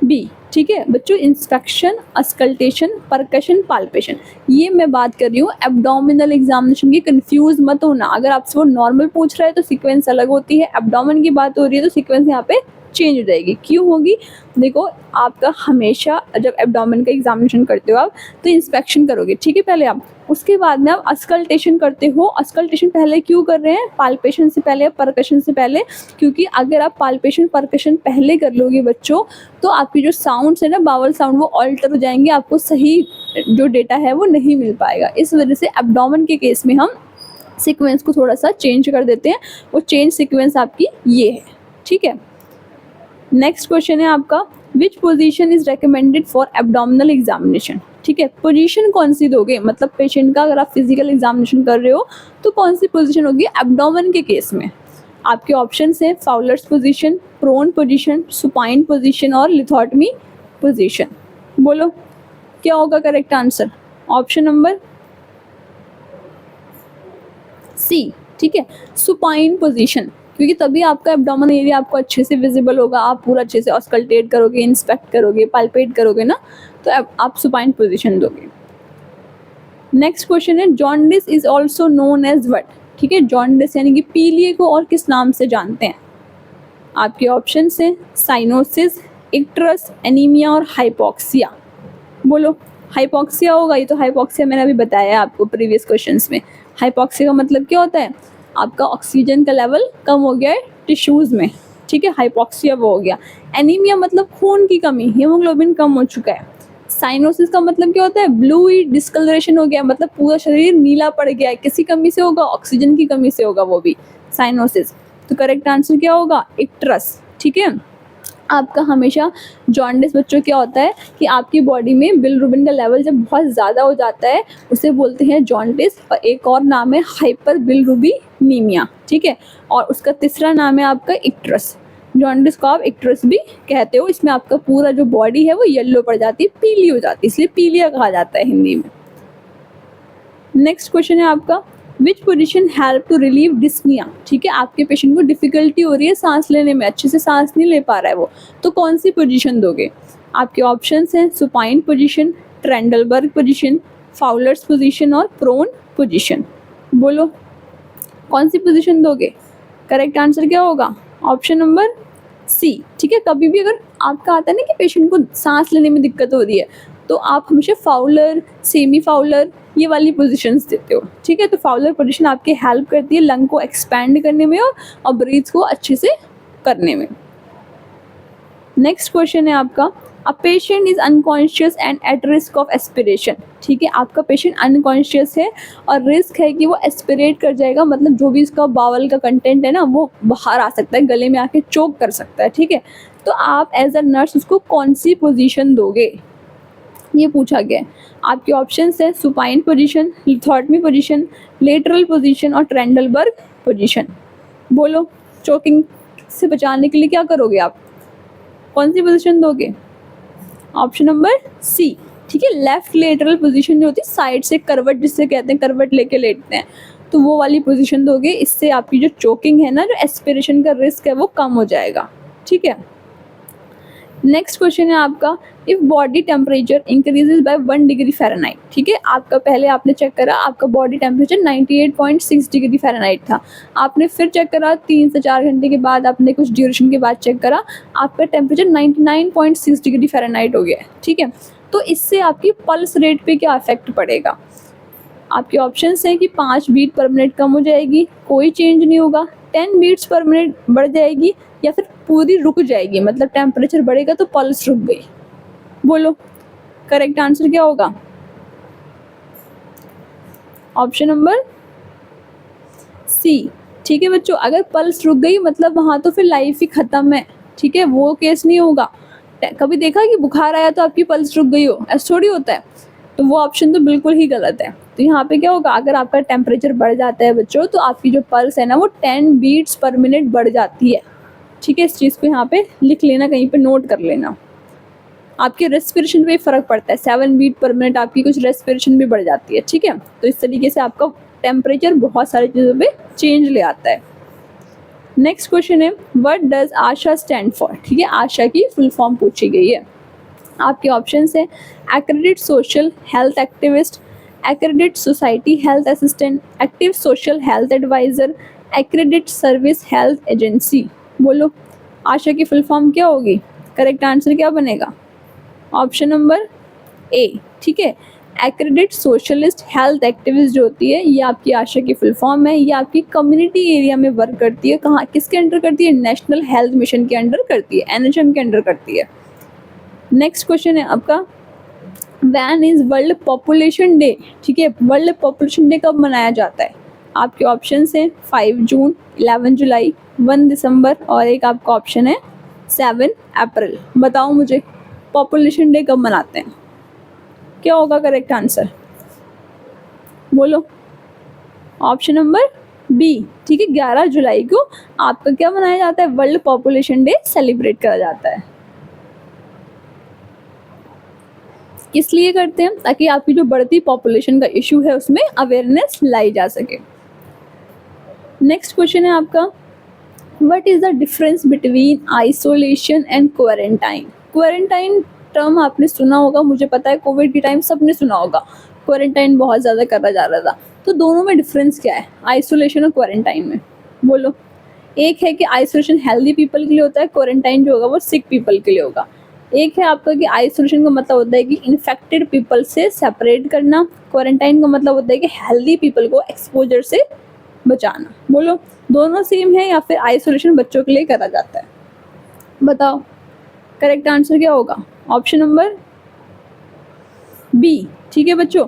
बी, ठीक है बच्चों। इंस्पेक्शन, अस्कल्टेशन, परकशन, पाल्पेशन, ये मैं बात कर रही हूँ एब्डोमिनल एग्जामिनेशन की। कंफ्यूज मत होना, अगर आपसे वो नॉर्मल पूछ रहा है तो सीक्वेंस अलग होती है, एब्डोमेन की बात हो रही है तो सीक्वेंस यहाँ पे चेंज हो जाएगी। क्यों होगी? देखो आपका हमेशा जब एब्डोमेन का एग्जामिनेशन करते हो आप तो इंस्पेक्शन करोगे, ठीक है पहले आप, उसके बाद में आप अस्कल्टेशन करते हो। अस्कल्टेशन पहले क्यों कर रहे हैं? पाल्पेशन से पहले, परकशन से पहले, क्योंकि अगर आप पाल्पेशन परकशन पहले कर लोगे बच्चों तो आपकी जो साउंड्स है ना, बावल साउंड, वो ऑल्टर हो जाएंगे, आपको सही जो डेटा है वो नहीं मिल पाएगा। इस वजह से एब्डोमेन के केस में हम सीक्वेंस को थोड़ा सा चेंज कर देते हैं, वो चेंज सीक्वेंस आपकी ये है, ठीक है। नेक्स्ट क्वेश्चन है आपका, which position is recommended for abdominal examination? ठीक है, पोजीशन कौन सी दोगे, मतलब पेशेंट का अगर आप फिजिकल एग्जामिनेशन कर रहे हो तो कौन सी पोजीशन होगी एब्डोमेन के केस में? आपके ऑप्शन हैं Fowler's position, prone position, supine position और लिथोटमी पोजीशन। बोलो क्या होगा correct answer? Option number C, ठीक है, सुपाइन पोजीशन, क्योंकि तभी आपका एब्डोमेन एरिया आपको अच्छे से विजिबल होगा, आप पूरा अच्छे से ऑस्कल्टेट करोगे, इंस्पेक्ट करोगे, पाल्पेट करोगे ना, तो आप सुपाइन पोजीशन दोगे। नेक्स्ट क्वेश्चन है, jaundice is also known as what? ठीक है, जॉन्डिस यानी कि पीलिए को और किस नाम से जानते हैं? आपके ऑप्शन हैं साइनोसिस, इक्ट्रस, एनीमिया और हाइपोक्सिया। बोलो हाइपोक्सिया होगा, ये तो हाइपोक्सिया मैंने अभी बताया आपको प्रीवियस क्वेश्चंस में। हाइपोक्सिया का मतलब क्या होता है? आपका ऑक्सीजन का लेवल कम हो गया है टिश्यूज़ में, ठीक है, हाइपोक्सिया वो हो गया। एनीमिया मतलब खून की कमी, हीमोग्लोबिन कम हो चुका है। साइनोसिस का मतलब क्या होता है, ब्लूई डिस्कलरेशन हो गया, मतलब पूरा शरीर नीला पड़ गया है, किसी कमी से होगा, ऑक्सीजन की कमी से होगा वो भी साइनोसिस। तो करेक्ट आंसर क्या होगा, इक्ट्रस। ठीक है, आपका हमेशा जॉन्डिस बच्चों क्या होता है कि आपकी बॉडी में बिलिरुबिन का लेवल जब बहुत ज़्यादा हो जाता है उसे बोलते हैं जॉन्डिस, और एक और नाम है हाइपर बिलिरुबिनीमिया। ठीक है, और उसका तीसरा नाम है आपका इक्ट्रस। जॉन्डिस को आप इक्ट्रस भी कहते हो। इसमें आपका पूरा जो बॉडी है वो येलो पड़ जाती है, पीली हो जाती है, इसलिए पीलिया कहा जाता है हिंदी में। नेक्स्ट क्वेश्चन है आपका, which position help to relieve dyspnea. ठीक है, आपके पेशेंट को डिफिकल्टी हो रही है सांस लेने में, अच्छे से सांस नहीं ले पा रहा है वो, तो कौन सी पोजीशन दोगे। आपके ऑप्शंस हैं supine position, Trendelenburg position, Fowler's position और प्रोन पोजीशन। बोलो कौन सी पोजीशन दोगे। करेक्ट आंसर क्या होगा, ऑप्शन नंबर सी। ठीक है, कभी भी अगर आपका आता है ना कि पेशेंट को सांस लेने में दिक्कत हो रही है तो आप हमेशा फाउलर, सेमी फाउलर ये वाली पोजीशंस देते हो। ठीक है, तो फाउलर पोजीशन आपकी हेल्प करती है लंग को एक्सपैंड करने में और ब्रीथ को अच्छे से करने में। नेक्स्ट क्वेश्चन है आपका, a patient is unconscious and at risk of aspiration. ठीक है, आपका पेशेंट अनकॉन्शियस है और रिस्क है कि वो एस्पिरेट कर जाएगा, मतलब जो भी इसका बावल का कंटेंट है ना वो बाहर आ सकता है, गले में आके चोक कर सकता है। ठीक है, तो आप एज अ नर्स उसको कौन सी पोजीशन दोगे, ये पूछा गया है। आपके ऑप्शंस है supine position, lithotomy position, lateral position और ट्रेंडलबर्ग पोजीशन। बोलो चोकिंग से बचाने के लिए क्या करोगे आप, कौन सी पोजीशन दोगे। Option number C. ठीक है, लेफ्ट लेटरल पोजीशन जो होती है, साइड से करवट जिससे कहते हैं, करवट लेके लेटते हैं, तो वो वाली पोजीशन दोगे। इससे आपकी जो चोकिंग है ना, जो एस्पिरेशन का रिस्क है वो कम हो जाएगा। ठीक है, नेक्स्ट क्वेश्चन है आपका, if body temperature increases by 1 degree Fahrenheit. ठीक है, आपका पहले आपने चेक करा आपका बॉडी टेम्परेचर 98.6 डिग्री फ़ारेनहाइट था, आपने फिर चेक करा 3 से 4 घंटे के बाद, आपने कुछ ड्यूरेशन के बाद चेक करा आपका टेम्परेचर 99.6 डिग्री फ़ारेनहाइट हो गया है। ठीक है, तो इससे आपकी पल्स रेट पे क्या इफेक्ट पड़ेगा। आपके ऑप्शंस हैं कि 5 बीट पर मिनट कम हो जाएगी, कोई चेंज नहीं होगा, 10 बीट्स पर मिनट बढ़ जाएगी, या फिर पूरी रुक जाएगी, मतलब टेम्परेचर बढ़ेगा तो पल्स रुक गई। बोलो करेक्ट आंसर क्या होगा, ऑप्शन नंबर सी। ठीक है बच्चों, अगर पल्स रुक गई मतलब वहाँ तो फिर लाइफ ही ख़त्म है। ठीक है, वो केस नहीं होगा। कभी देखा कि बुखार आया तो आपकी पल्स रुक गई हो, ऐसा थोड़ी होता है, तो वो ऑप्शन तो बिल्कुल ही गलत है। तो यहाँ पे क्या होगा, अगर आपका टेम्परेचर बढ़ जाता है बच्चों तो आपकी जो पल्स है ना वो 10 बीट्स पर मिनट बढ़ जाती है। ठीक है, इस चीज़ को यहाँ पे लिख लेना, कहीं पे नोट कर लेना। आपके रेस्पिरेशन पे फ़र्क पड़ता है, 7 बीट पर मिनट आपकी कुछ रेस्पिरेशन भी बढ़ जाती है। ठीक है, तो इस तरीके से आपका टेम्परेचर बहुत सारी चीज़ों पे चेंज ले आता है। नेक्स्ट क्वेश्चन है, what does Asha stand for. ठीक है, आशा की फुल फॉर्म पूछी गई है। आपके ऑप्शंस है accredit social health activist, accredit society health assistant, active social health adviser, accredit service health agency. बोलो आशा की फुल फॉर्म क्या होगी, करेक्ट आंसर क्या बनेगा, ऑप्शन नंबर ए। ठीक है, एक्रेडिट सोशलिस्ट हेल्थ एक्टिविस्ट जो होती है ये आपकी आशा की फुल फॉर्म है। ये आपकी कम्युनिटी एरिया में वर्क करती है, कहाँ किसके अंडर करती है, नेशनल हेल्थ मिशन के अंडर करती है, NHM के अंडर करती है। नेक्स्ट क्वेश्चन है आपका, when is world population day. ठीक है, वर्ल्ड पॉपुलेशन डे कब मनाया जाता है। आपके ऑप्शंस हैं 5 जून, 11 जुलाई, 1 दिसंबर और एक आपका ऑप्शन है 7 अप्रैल। बताओ मुझे पॉपुलेशन डे कब मनाते हैं, क्या होगा करेक्ट आंसर, बोलो ऑप्शन नंबर बी। ठीक है, 11 जुलाई को आपका क्या मनाया जाता है, वर्ल्ड पॉपुलेशन डे सेलिब्रेट करा जाता है। इसलिए करते हैं ताकि आपकी जो बढ़ती पॉपुलेशन का इशू है उसमें अवेयरनेस लाई जा सके। नेक्स्ट क्वेश्चन है आपका, what is the difference between isolation and quarantine. Quarantine term आपने सुना होगा, मुझे पता है कोविड के टाइम सबने सुना होगा, क्वारंटाइन बहुत ज़्यादा करा जा रहा था। तो दोनों में डिफरेंस क्या है, आइसोलेशन और क्वारंटाइन में। बोलो, एक है कि आइसोलेशन हेल्दी पीपल के लिए होता है, क्वारंटाइन जो होगा वो सिक पीपल के लिए होगा। एक है आपका कि आइसोलेशन का मतलब होता है कि इन्फेक्टेड पीपल से सेपरेट करना, क्वारंटाइन का मतलब होता है कि हेल्दी पीपल को एक्सपोजर से बचाना। बोलो दोनों सेम है या फिर आइसोलेशन बच्चों के लिए करा जाता है, बताओ करेक्ट आंसर क्या होगा? Option number B. ठीक है बच्चों,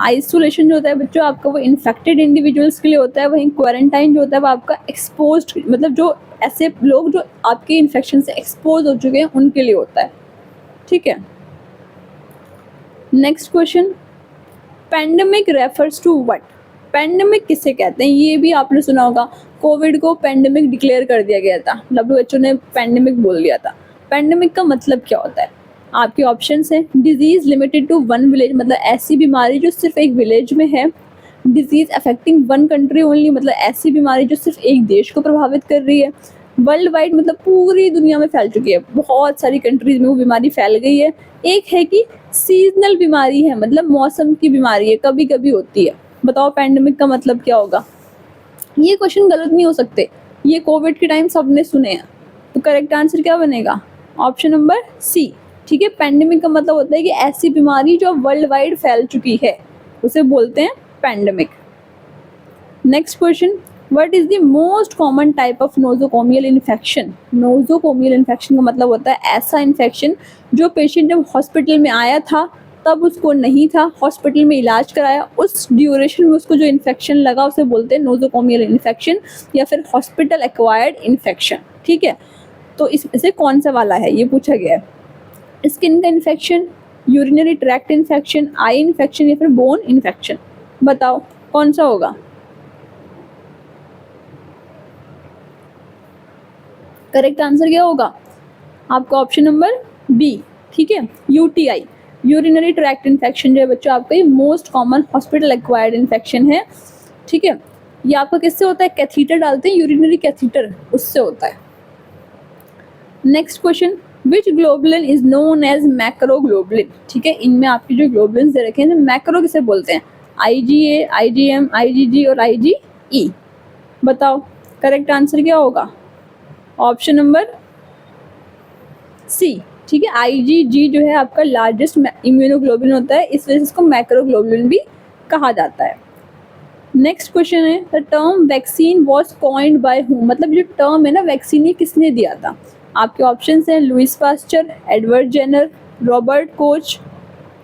आइसोलेशन जो होता है बच्चों आपका वो इन्फेक्टेड इंडिविजुअल्स के लिए होता है, वहीं क्वारंटाइन जो होता है वो आपका एक्सपोज्ड मतलब जो ऐसे लोग जो आपके इन्फेक्शन से एक्सपोज हो चुके हैं उनके लिए होता है। ठीक है, next question, pandemic refers to what? Pandemic किसे कहते हैं? ये भी आपने सुना होगा, कोविड को पैंडेमिक डिक्लेयर कर दिया गया था, WHO ने पैंडेमिक बोल दिया था। पैंडेमिक का मतलब क्या होता है? आपके ऑप्शंस हैं, disease limited to one village, मतलब ऐसी बीमारी जो सिर्फ एक विलेज में है। Disease affecting one country only, मतलब ऐसी बीमारी जो सिर्फ एक देश को प्रभावित कर रही है। वर्ल्ड वाइड, मतलब पूरी दुनिया में फैल चुकी है, बहुत सारी कंट्रीज में वो बीमारी फैल गई है। एक है कि सीजनल बीमारी है, मतलब मौसम की बीमारी है, कभी कभी होती है। बताओ पैंडेमिक का मतलब क्या होगा? ये क्वेश्चन गलत नहीं हो सकते, ये कोविड के टाइम सबने सुने हैं, तो करेक्ट आंसर क्या बनेगा? Option number C. ठीक है, पैंडेमिक का मतलब होता है कि ऐसी बीमारी जो वर्ल्ड वाइड फैल चुकी है उसे बोलते हैं pandemic. Next question, what is the most common type of nosocomial infection? Nosocomial infection का मतलब होता है ऐसा इन्फेक्शन जो पेशेंट जब हॉस्पिटल में आया था तब उसको नहीं था, हॉस्पिटल में इलाज कराया, उस ड्यूरेशन में उसको जो इन्फेक्शन लगा उसे बोलते हैं नोजोकोमियल इन्फेक्शन या फिर हॉस्पिटल एक्वायर्ड इन्फेक्शन। ठीक है, तो इसमें से कौन सा वाला है ये पूछा गया है। स्किन का infection, urinary tract infection, eye infection या फिर बोन इन्फेक्शन? बताओ कौन सा होगा? करेक्ट आंसर क्या होगा आपका? Option number B. ठीक है, यूटीआई, यूरिनरी ट्रैक्ट इन्फेक्शन जो है बच्चों आपका ये most common hospital acquired infection है। ठीक है, ये आपका किससे होता है? कैथीटर डालते हैं, यूरिनरी कैथीटर, उससे होता है। Next question, which globulin is known as macroglobulin? ठीक है, इनमें आपके जो ग्लोबुलिन दे रखे हैं मैक्रो किसे बोलते हैं? IgA, IgM, IgG और IgE। बताओ करेक्ट आंसर क्या होगा? Option number C. ठीक है, IgG जो है आपका लार्जेस्ट इम्यूनोग्लोबुलिन होता है, इस वजह से इसको मैक्रोग्लोबुलिन भी कहा जाता है। नेक्स्ट क्वेश्चन है, the term vaccine was coined bye whom? मतलब जो टर्म है ना वैक्सीन, ये किसने दिया था? आपके ऑप्शन हैं Louis Pasteur, Edward Jenner, Robert Koch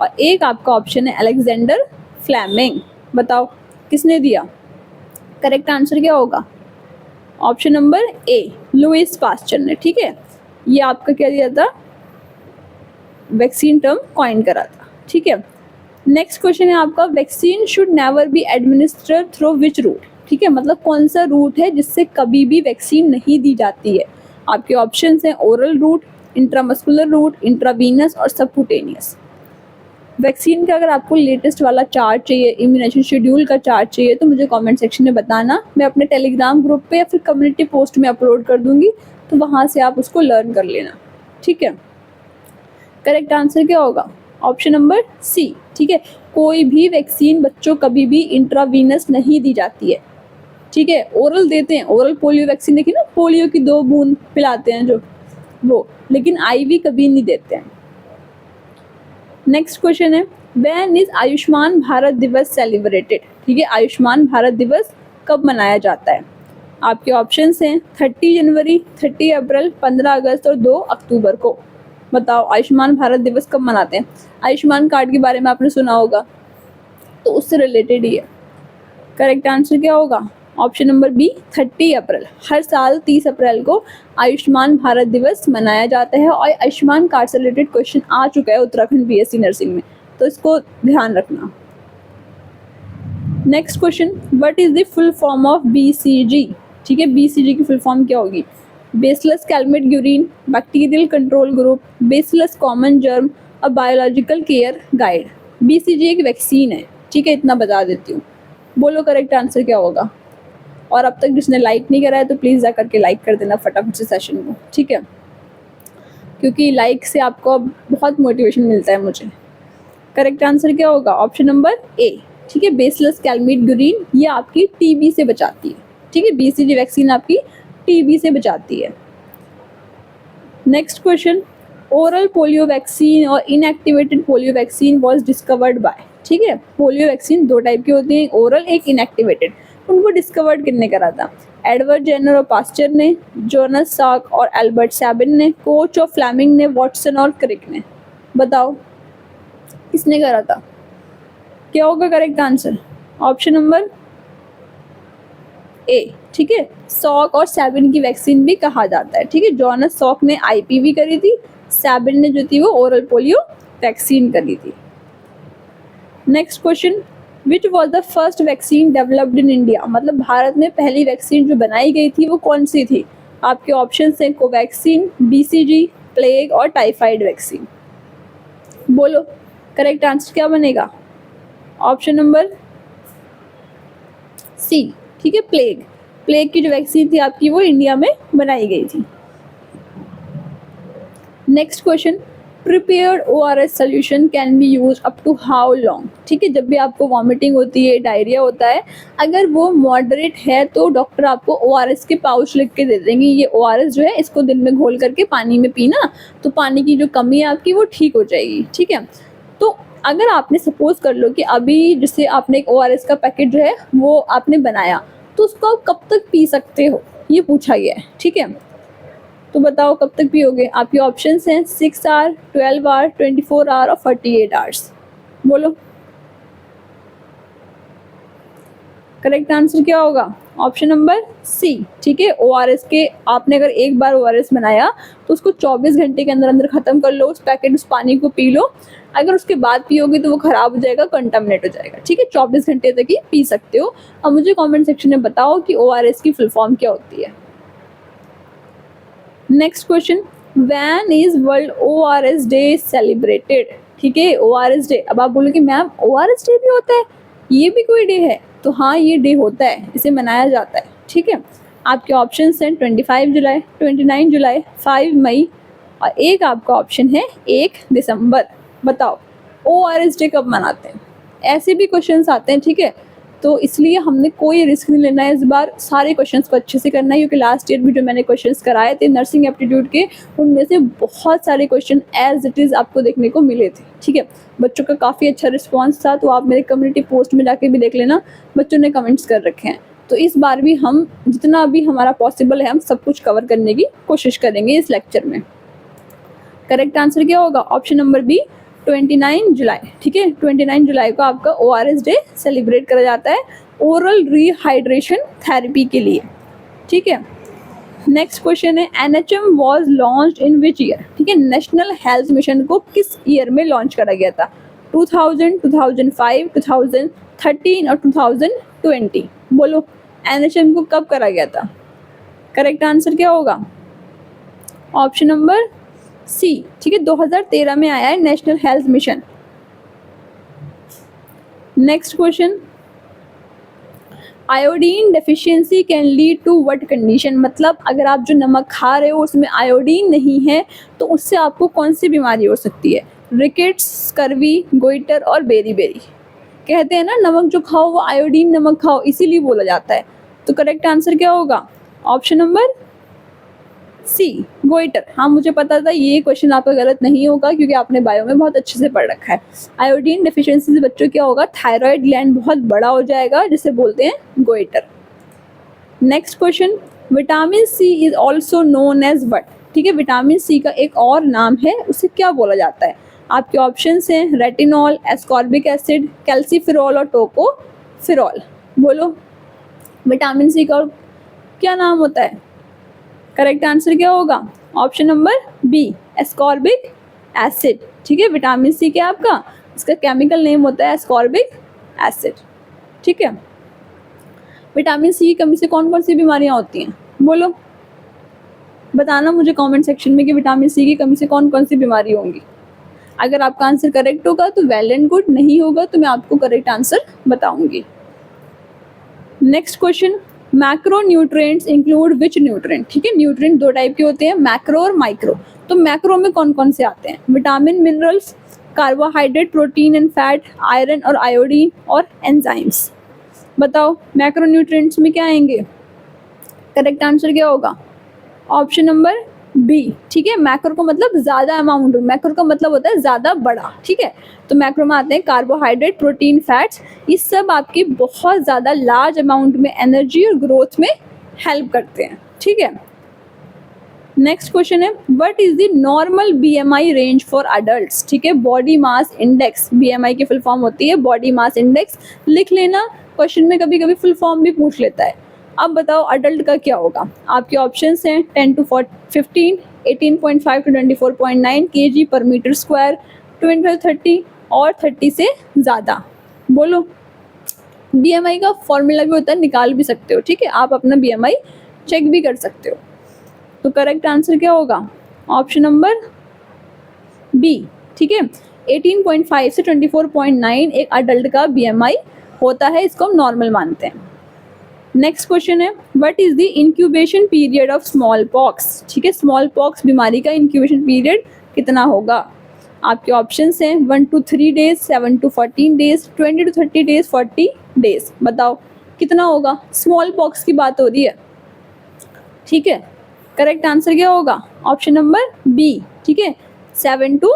और एक आपका ऑप्शन है अलेक्जेंडर फ्लेमिंग। बताओ किसने दिया? करेक्ट आंसर क्या होगा? Option number A, Louis Pasteur ने। ठीक है, ये आपका क्या दिया था? वैक्सीन टर्म कॉइन करा था। ठीक है, नेक्स्ट क्वेश्चन है आपका, vaccine should never be administered through which route? ठीक है, मतलब कौन सा रूट है जिससे कभी भी वैक्सीन नहीं दी जाती है? आपके ऑप्शंस हैं oral route, intramuscular route, intravenous और सबक्यूटेनियस। वैक्सीन का अगर आपको लेटेस्ट वाला चार्ट चाहिए, इम्यूनाइजेशन शेड्यूल का चार्ट चाहिए, तो मुझे कमेंट सेक्शन में बताना, मैं अपने टेलीग्राम ग्रुप पे या फिर कम्युनिटी पोस्ट में अपलोड कर दूंगी, तो वहाँ से आप उसको लर्न कर लेना। ठीक है, करेक्ट आंसर क्या होगा? Option number C. ठीक है, कोई भी वैक्सीन बच्चों कभी भी इंट्रावीनस नहीं दी जाती है। ठीक है, ओरल देते हैं, ओरल पोलियो वैक्सीन देखिए ना, पोलियो की 2 बूंद पिलाते हैं जो वो, लेकिन IV कभी नहीं देते हैं। नेक्स्ट क्वेश्चन है, व्हेन इज आयुष्मान भारत दिवस सेलिब्रेटेड? ठीक है, आयुष्मान भारत दिवस कब मनाया जाता है? आपके ऑप्शंस हैं 30 जनवरी, 30 अप्रैल, 15 अगस्त और 2 अक्टूबर को। बताओ आयुष्मान भारत दिवस कब मनाते हैं? आयुष्मान कार्ड के बारे में आपने सुना होगा, तो उससे रिलेटेड ही है। करेक्ट आंसर क्या होगा? ऑप्शन नंबर बी, 30 अप्रैल। हर साल 30 अप्रैल को आयुष्मान भारत दिवस मनाया जाता है और आयुष्मान कार्ड से रिलेटेड क्वेश्चन आ चुका है उत्तराखंड BSc नर्सिंग में, तो इसको ध्यान रखना। Next question, what is the full form of BCG? ठीक है, BCG की फुल फॉर्म क्या होगी? Bacillus Calmette Guérin, bacterial control group, bacillus common germ और बायोलॉजिकल केयर गाइड। BCG एक वैक्सीन है। ठीक है, इतना बता देती हूँ, बोलो करेक्ट आंसर क्या होगा? और अब तक जिसने लाइक नहीं करा है तो प्लीज़ जा करके लाइक कर देना फटाफट से सेशन को। ठीक है, क्योंकि लाइक से आपको बहुत मोटिवेशन मिलता है मुझे। करेक्ट आंसर क्या होगा? Option number A. ठीक है, बेसिलस कैलमेट ग्यूरिन, ये आपकी TB से बचाती है। ठीक है, BCG वैक्सीन आपकी TB से बचाती है। Next question, oral polio vaccine और inactivated polio vaccine was discovered by? ठीक है, पोलियो वैक्सीन 2 टाइप की होती है, ओरल एक इनएक्टिवेटेड। उनको डिस्कवर्ड किसने करा था? एडवर्ड जेनर और पास्चर ने, जोनास साक और एल्बर्ट सैबिन ने, कोच और फ्लेमिंग ने, वॉटसन और क्रिक ने। बताओ किसने करा था? क्या होगा correct answer? Option number A. ठीक है, सॉक और सैबिन की वैक्सीन भी कहा जाता है। ठीक है, जोनास सॉक ने आईपीवी करी थी, सैबिन ने जो थी वो ओरल पोलियो वैक्सीन करी थी। Next question, which was the first vaccine developed in India? मतलब भारत में पहली वैक्सीन जो बनाई गई थी वो कौन सी थी? आपके ऑप्शन हैं कोवैक्सीन, बीसीजी, प्लेग और टाइफाइड वैक्सीन। बोलो करेक्ट आंसर क्या बनेगा? Option number C. ठीक है, प्लेग। प्लेग की जो वैक्सीन थी आपकी वो इंडिया में बनाई गई थी। Next question, prepared ORS solution can be use up to how long? ठीक है, जब भी आपको वॉमिटिंग होती है, डायरिया होता है, अगर वो मॉडरेट है तो डॉक्टर आपको ओआरएस के पाउच लिख के दे देंगे, ये ओआरएस जो है इसको दिन में घोल करके पानी में पीना, तो पानी की जो कमी है आपकी वो ठीक हो जाएगी। ठीक है, तो अगर आपने सपोज कर लो कि अभी जैसे आपने एक ओआरएस का पैकेट जो है वो आपने बनाया, तो उसको आप कब तक पी सकते हो ये पूछा गया है। ठीक है, तो बताओ कब तक पियोगे? आपके ऑप्शंस हैं 6 आवर, 12 आवर, 24 आवर और 48 आवर्स। बोलो करेक्ट आंसर क्या होगा? Option number C. ठीक है, ओआरएस के आपने अगर एक बार ओआरएस बनाया तो उसको 24 घंटे के अंदर अंदर खत्म कर लो, उस पैकेट उस पानी को पी लो। अगर उसके बाद पियोगे तो वो खराब हो जाएगा, कंटामिनेट हो जाएगा। ठीक है, 24 घंटे तक ही पी सकते हो। अब मुझे कमेंट सेक्शन में बताओ कि ओआरएस की फुल फॉर्म क्या होती है। Next question, when is world ORS day celebrated? ठीक है, ओआरएस डे। अब आप बोलोगे मैम ओआरएस डे भी होता है, ये भी कोई डे है? तो हाँ, ये डे होता है, इसे मनाया जाता है। ठीक है, आपके ऑप्शन हैं 25 जुलाई, 29 जुलाई, 5 मई और एक आपका ऑप्शन है 1 दिसंबर। बताओ ओआरएस डे कब मनाते हैं? ऐसे भी क्वेश्चंस आते हैं। ठीक है, तो इसलिए हमने कोई रिस्क नहीं लेना है इस बार, सारे क्वेश्चंस को अच्छे से करना है, क्योंकि लास्ट ईयर भी जो मैंने क्वेश्चंस कराए थे नर्सिंग एप्टीट्यूड के, उनमें से बहुत सारे क्वेश्चन एज इट इज़ आपको देखने को मिले थे। ठीक है, बच्चों का काफ़ी अच्छा रिस्पॉन्स था, तो आप मेरे कम्युनिटी पोस्ट में जाके भी देख लेना, बच्चों ने कमेंट्स कर रखे हैं। तो इस बार भी हम जितना भी हमारा पॉसिबल है हम सब कुछ कवर करने की कोशिश करेंगे इस लेक्चर में। करेक्ट आंसर क्या होगा? ऑप्शन नंबर बी, 29 जुलाई। ठीक है, 29 जुलाई को आपका ओआरएस डे सेलिब्रेट करा जाता है ओरल रिहाइड्रेशन थेरेपी के लिए। ठीक है, नेक्स्ट क्वेश्चन है NHM was launched in which year? ठीक है, नेशनल हेल्थ मिशन को किस ईयर में लॉन्च करा गया था? 2000, 2005, 2013 और 2020। बोलो एनएचएम को कब करा गया था? करेक्ट आंसर क्या होगा? Option number C. ठीक है, 2013 में आया है national health mission. Next question, iodine deficiency can lead to what condition? मतलब अगर आप जो नमक खा रहे हो उसमें आयोडीन नहीं है तो उससे आपको कौन सी बीमारी हो सकती है? रिकेट्स, स्कर्वी, गोइटर और बेरी। कहते हैं ना नमक जो खाओ वो आयोडीन नमक खाओ, इसीलिए बोला जाता है। तो करेक्ट आंसर क्या होगा? Option number C, goitre. हाँ, मुझे पता था ये क्वेश्चन आपका गलत नहीं होगा, क्योंकि आपने बायो में बहुत अच्छे से पढ़ रखा है। आयोडीन डेफिशिएंसी से बच्चों क्या होगा? थायराइड ग्लैंड बहुत बड़ा हो जाएगा, जिसे बोलते हैं goitre. Next question, vitamin C is also known as what? ठीक है, विटामिन सी का एक और नाम है, उसे क्या बोला जाता है? आपके ऑप्शन हैं रेटिनॉल, एस्कॉर्बिक एसिड, कैल्सीफेरॉल और टोकोफेरॉल। बोलो विटामिन सी का क्या नाम होता है? करेक्ट आंसर क्या होगा? Option number B, ascorbic acid. ठीक है, विटामिन सी क्या आपका इसका केमिकल नेम होता है एस्कॉर्बिक एसिड। ठीक है, विटामिन सी की कमी से कौन कौन सी बीमारियां होती हैं? बोलो बताना मुझे कमेंट सेक्शन में कि विटामिन सी की कमी से कौन कौन सी बीमारी होंगी। अगर आपका आंसर करेक्ट होगा तो वेल एंड गुड, नहीं होगा तो मैं आपको करेक्ट आंसर बताऊंगी। Next question, macro nutrients include विच न्यूट्रिएंट? ठीक है, न्यूट्रिएंट दो टाइप के होते हैं, मैक्रो और माइक्रो। तो मैक्रो में कौन कौन से आते हैं? Vitamin, minerals, carbohydrate, protein and fat, iron और आयोडीन और एंजाइम्स। बताओ मैक्रो न्यूट्रिएंट्स में क्या आएंगे? करेक्ट आंसर क्या होगा? ऑप्शन नंबर बी, ठीक है। मैक्रो का मतलब ज़्यादा अमाउंट, मैक्रो का मतलब होता है ज़्यादा बड़ा, ठीक है। तो मैक्रो में आते हैं कार्बोहाइड्रेट, प्रोटीन, फैट्स, ये सब आपकी बहुत ज़्यादा लार्ज अमाउंट में एनर्जी और ग्रोथ में हेल्प करते हैं, ठीक है। नेक्स्ट क्वेश्चन है what is the normal BMI range for adults, ठीक है। बॉडी मास इंडेक्स, बीएमआई की फुल फॉर्म होती है बॉडी मास इंडेक्स, लिख लेना, क्वेश्चन में कभी कभी फुल फॉर्म भी पूछ लेता है। अब बताओ अडल्ट का क्या होगा। आपके ऑप्शंस हैं 10 to 15, 18.5 to 24.9 kg पर मीटर स्क्वायर, 25 30 और 30 से ज़्यादा। बोलो, बीएमआई का फॉर्मूला भी होता है, निकाल भी सकते हो, ठीक है। आप अपना बीएमआई चेक भी कर सकते हो। तो करेक्ट आंसर क्या होगा, ऑप्शन नंबर बी, ठीक है। 18.5 से 24.9 एक अडल्ट का बीएमआई होता है, इसको हम नॉर्मल मानते हैं। नेक्स्ट क्वेश्चन है what is the incubation period of small pox, ठीक है। स्मॉल पॉक्स बीमारी का इंक्यूबेशन पीरियड कितना होगा। आपके ऑप्शंस हैं 1 to 3 days, 7 to 14 days, 20 to 30 days, 40 days। बताओ कितना होगा, स्मॉल पॉक्स की बात हो रही है, ठीक है। करेक्ट आंसर क्या होगा, ऑप्शन नंबर बी, ठीक है। 7 to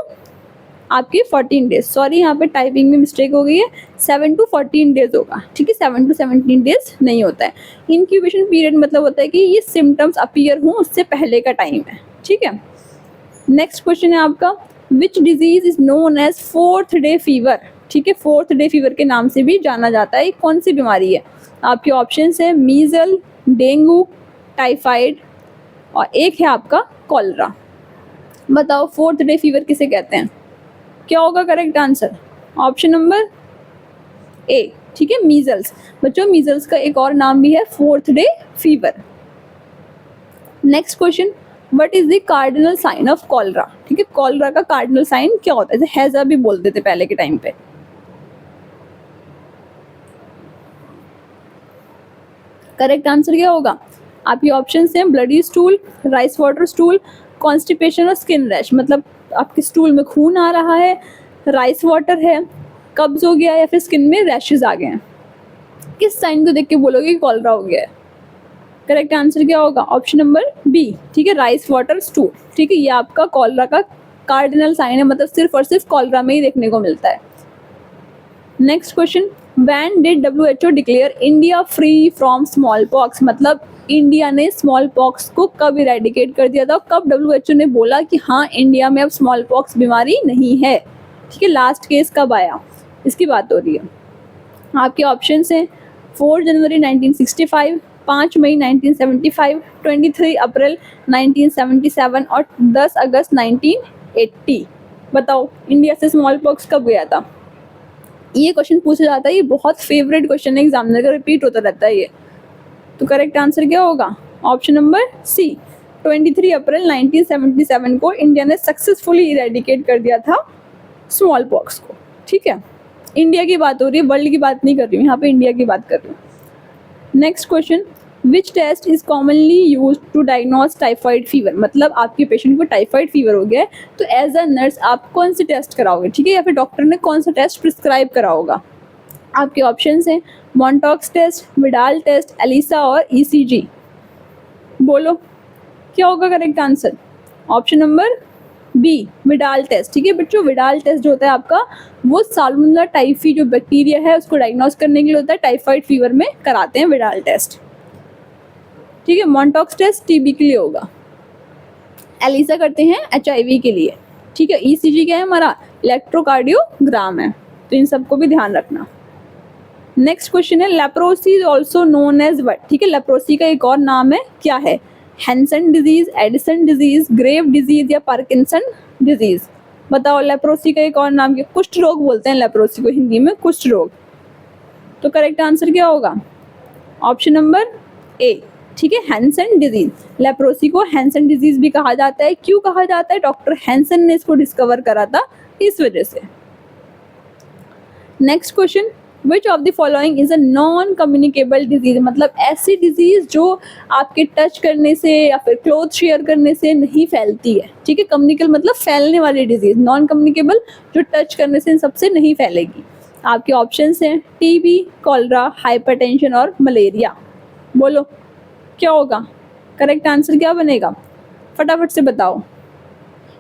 आपके 14 डेज, सॉरी यहाँ पे टाइपिंग में मिस्टेक हो गई है, 7 to 14 डेज होगा, ठीक है। 7 to 17 डेज नहीं होता है। इंक्यूबेशन पीरियड मतलब होता है कि ये सिम्टम्स अपीयर हों उससे पहले का टाइम है, ठीक है। नेक्स्ट क्वेश्चन है आपका which disease is known as 4th day fever, ठीक है। 4th डे फीवर के नाम से भी जाना जाता है, कौन सी बीमारी है। आपके ऑप्शंस हैं मीजल, डेंगू, टाइफाइड और एक है आपका कॉलरा। बताओ 4th डे फीवर किसे कहते हैं, क्या होगा correct answer, option number A, ठीक है, मीजल्स। बच्चों मीजल्स का एक और नाम भी है 4th day fever. Next question what is the cardinal sign of cholera, ठीक है। कॉलरा का कार्डिनल साइन क्या होता है, जैसे हैजा भी बोलते थे पहले के टाइम पे। करेक्ट आंसर क्या होगा, आपके ऑप्शंस हैं bloody stool, rice water stool, constipation और स्किन रैश। मतलब आपके स्टूल में खून आ रहा है, राइस वाटर है, कब्ज हो गया या फिर स्किन में रैशेज आ गए हैं। किस साइन को देख के बोलोगे कि कॉलरा हो गया है। करेक्ट आंसर क्या होगा, ऑप्शन नंबर बी, ठीक है, राइस वाटर स्टूल, ठीक है। ये आपका कॉलरा का कार्डिनल साइन है, मतलब सिर्फ और सिर्फ कॉलरा में ही देखने को मिलता है। Next question when did WHO declare India free from small pox, मतलब इंडिया ने स्मॉल पॉक्स को कब इरेडिकेट कर दिया था, कब WHO ने बोला कि हाँ इंडिया में अब स्मॉल पॉक्स बीमारी नहीं है, ठीक है। लास्ट केस कब आया, इसकी बात हो रही है। आपके ऑप्शंस हैं 4 जनवरी 1965, 5 मई 1975, 23 अप्रैल 1977 और 10 अगस्त 1980। बताओ इंडिया से स्मॉल पॉक्स कब गया था। ये क्वेश्चन पूछा जाता है, ये बहुत फेवरेट क्वेश्चन है, एग्जामिनर का रिपीट होता रहता है ये। तो करेक्ट आंसर क्या होगा, ऑप्शन नंबर सी, 23 अप्रैल 1977 को इंडिया ने सक्सेसफुली इरेडिकेट कर दिया था स्मॉल पॉक्स को, ठीक है। इंडिया की बात हो रही है, वर्ल्ड की बात नहीं कर रही हूँ, यहाँ पे इंडिया की बात कर रही हूँ। Next question which test is commonly use to diagnose typhoid fever, मतलब आपके पेशेंट को टाइफाइड फीवर हो गया है तो एज अ नर्स आप कौन से टेस्ट कराओगे, ठीक है, या फिर डॉक्टर ने कौन सा टेस्ट प्रिस्क्राइब करा होगा। आपके ऑप्शंस हैं Mantoux test, Widal test, ELISA और ECG। बोलो क्या होगा correct answer, option number B, Widal test, ठीक है। बच्चों विडाल टेस्ट जो होता है आपका वो साल्मोनेला टाइफी जो बैक्टीरिया है उसको डायग्नोज करने के लिए होता है, टाइफाइड फीवर में कराते हैं विडाल टेस्ट, ठीक है। मॉन्टॉक्स टेस्ट TB के लिए होगा, एलिसा करते हैं HIV के लिए, ठीक है। ECG क्या है हमारा, इलेक्ट्रोकार्डियोग्राम है, तो इन सबको भी ध्यान रखना। नेक्स्ट क्वेश्चन है leprosy is also known as what, ठीक है। लेप्रोसी का एक और नाम है, क्या है, Hansen disease, Addison disease, Grave disease या पार्किंसन डिजीज। बताओ लेप्रोसी का एक और नाम क्या, कुष्ठ रोग बोलते हैं लेप्रोसी को हिंदी में, कुष्ठ रोग। तो करेक्ट आंसर क्या होगा, ऑप्शन नंबर ए, ठीक है, हैंसन डिजीज। लेप्रोसी को हैंसन डिजीज भी कहा जाता है, क्यों कहा जाता है, डॉक्टर हैंसन ने इसको डिस्कवर करा था इस वजह से। Next question which of the following is a non communicable disease, मतलब ऐसी डिजीज जो आपके टच करने से या फिर क्लोथ शेयर करने से नहीं फैलती है, ठीक है। कम्युनिकेबल मतलब फैलने वाली डिजीज, नॉन कम्युनिकेबल जो टच करने से इन सबसे नहीं फैलेगी। आपके ऑप्शंस हैं TB, कॉलरा, हाइपरटेंशन और मलेरिया। बोलो क्या होगा करेक्ट आंसर, क्या बनेगा, फटाफट से बताओ।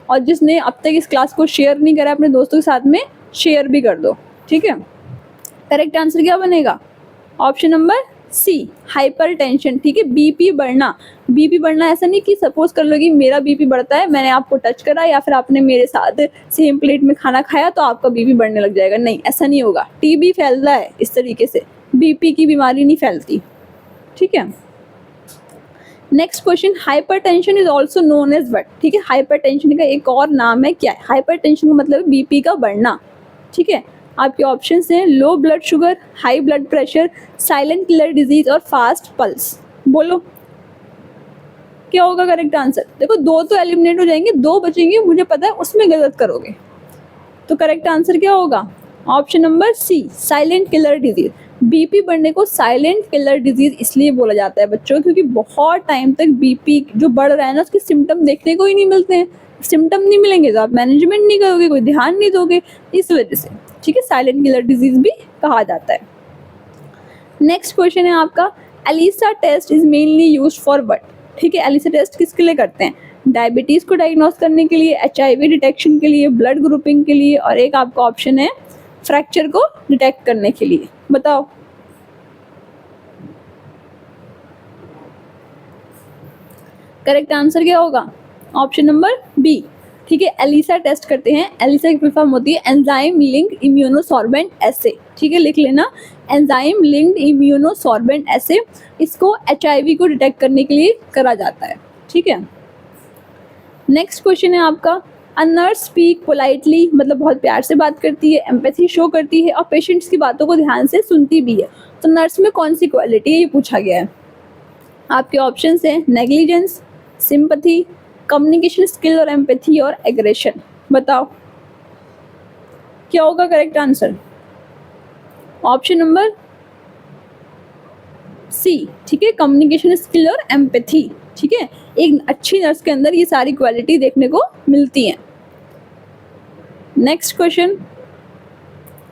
और जिसने अब तक इस क्लास को शेयर नहीं करा अपने दोस्तों के साथ में शेयर भी कर दो, ठीक है। करेक्ट आंसर क्या बनेगा? ऑप्शन नंबर सी, हाइपरटेंशन, ठीक है। बीपी बढ़ना, बीपी बढ़ना ऐसा नहीं कि सपोज कर लो कि मेरा बीपी बढ़ता है, मैंने आपको टच करा या फिर आपने मेरे साथ सेम प्लेट में खाना खाया तो आपका बीपी बढ़ने लग जाएगा, नहीं ऐसा नहीं होगा। टीबी फैलता है इस तरीके से, बीपी की बीमारी नहीं फैलती, ठीक है। Next question, hypertension is also known as what, ठीक है। हाइपरटेंशन का एक और नाम है क्या है? हाइपरटेंशन का मतलब बीपी का बढ़ना, ठीक है। आपके ऑप्शन हैं low blood sugar, high blood pressure, silent killer disease और फास्ट पल्स। बोलो क्या होगा करेक्ट आंसर? देखो दो तो एलिमिनेट हो जाएंगे, दो बचेंगे, मुझे पता है उसमें गलत करोगे। तो करेक्ट आंसर क्या होगा? Option number C, silent killer disease. BP बढ़ने को साइलेंट किलर डिजीज इसलिए बोला जाता है बच्चों, क्योंकि बहुत टाइम तक बीपी जो बढ़ रहा है ना, उसके सिम्टम देखने को ही नहीं मिलते हैं। सिम्टम नहीं मिलेंगे तो आप मैनेजमेंट नहीं करोगे, कोई ध्यान नहीं दोगे, इस वजह से, ठीक है, साइलेंट किलर डिजीज भी कहा जाता है। नेक्स्ट क्वेश्चन है आपका, ELISA test is mainly used for what, ठीक है। एलिसा टेस्ट किसके लिए करते हैं? डायबिटीज को डायग्नोस करने के लिए, एचआईवी डिटेक्शन के लिए, ब्लड ग्रुपिंग के लिए, और एक आपका ऑप्शन है फ्रैक्चर को डिटेक्ट करने के लिए। बताओ करेक्ट आंसर क्या होगा? ऑप्शन नंबर बी, ठीक है। एलिसा टेस्ट करते हैं, एलिसा की फुल फॉर्म होती है एंजाइम लिंक्ड इम्यूनोसॉर्बेंट एसे, ठीक है, लिख लेना, एंजाइम लिंक्ड इम्यूनोसॉर्बेंट एसे। इसको एचआईवी को डिटेक्ट करने के लिए करा जाता है, ठीक है। नेक्स्ट क्वेश्चन है आपका, अ नर्स स्पीक पोलाइटली, मतलब बहुत प्यार से बात करती है, एम्पैथी शो करती है और पेशेंट्स की बातों को ध्यान से सुनती भी है। तो नर्स में कौन सी क्वालिटी है, ये पूछा गया है। आपके ऑप्शंस हैं नेग्लिजेंस, सिंपैथी, कम्युनिकेशन स्किल और एम्पैथी और एग्रेशन। बताओ क्या होगा correct answer? Option number C, ठीक है, कम्युनिकेशन स्किल और एम्पैथी, ठीक है। एक अच्छी नर्स के अंदर ये सारी क्वालिटी देखने को मिलती हैं। Next question,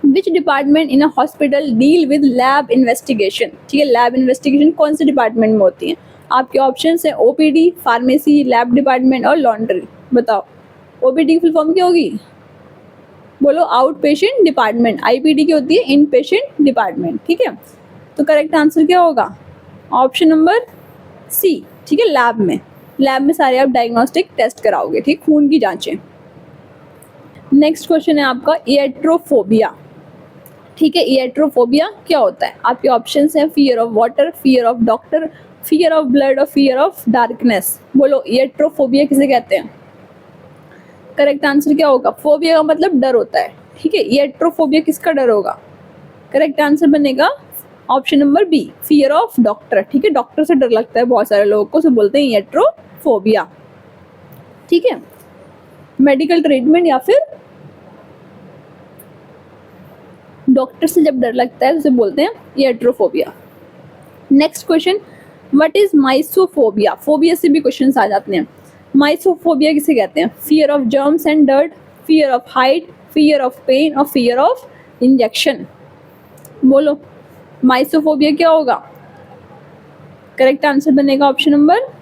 which department in a hospital deal with lab investigation, ठीक है। लैब इन्वेस्टिगेशन कौन से डिपार्टमेंट में होती है? आपके ऑप्शन है ओपीडी, फार्मेसी, लैब डिपार्टमेंट और लॉन्ड्री। बताओ ओपीडी की फुल फॉर्म क्या होगी? बोलो आउट पेशेंट डिपार्टमेंट, आईपीडी की होती है इन पेशेंट डिपार्टमेंट, ठीक है। तो करेक्ट आंसर क्या होगा? ऑप्शन नंबर सी, ठीक है, लैब में, लैब में सारे आप डायग्नोस्टिक टेस्ट कराओगे, ठीक, खून की जांचें। नेक्स्ट क्वेश्चन है आपका इएट्रोफोबिया, ठीक है। इएट्रोफोबिया क्या होता है? आपके ऑप्शंस हैं fear of water, fear of doctor, fear of blood और फियर ऑफ डार्कनेस। बोलो इएट्रोफोबिया किसे कहते हैं? करेक्ट आंसर क्या होगा? फोबिया का मतलब डर होता है, ठीक है। इएट्रोफोबिया किसका डर होगा? करेक्ट आंसर बनेगा option number B, fear of doctor, ठीक है। डॉक्टर से डर लगता है बहुत सारे लोगों को, से बोलते हैं इएट्रोफोबिया, ठीक है। मेडिकल ट्रीटमेंट या फिर डॉक्टर से जब डर लगता है तो उसे बोलते हैं iatrophobia. Next question, what is mysophobia? Phobia से भी क्वेश्चंस आ जाते हैं। माइसोफोबिया किसे कहते हैं? Fear of germs and dirt, fear of height, fear of pain और फियर ऑफ इंजेक्शन। बोलो माइसोफोबिया क्या होगा? करेक्ट आंसर बनेगा ऑप्शन नंबर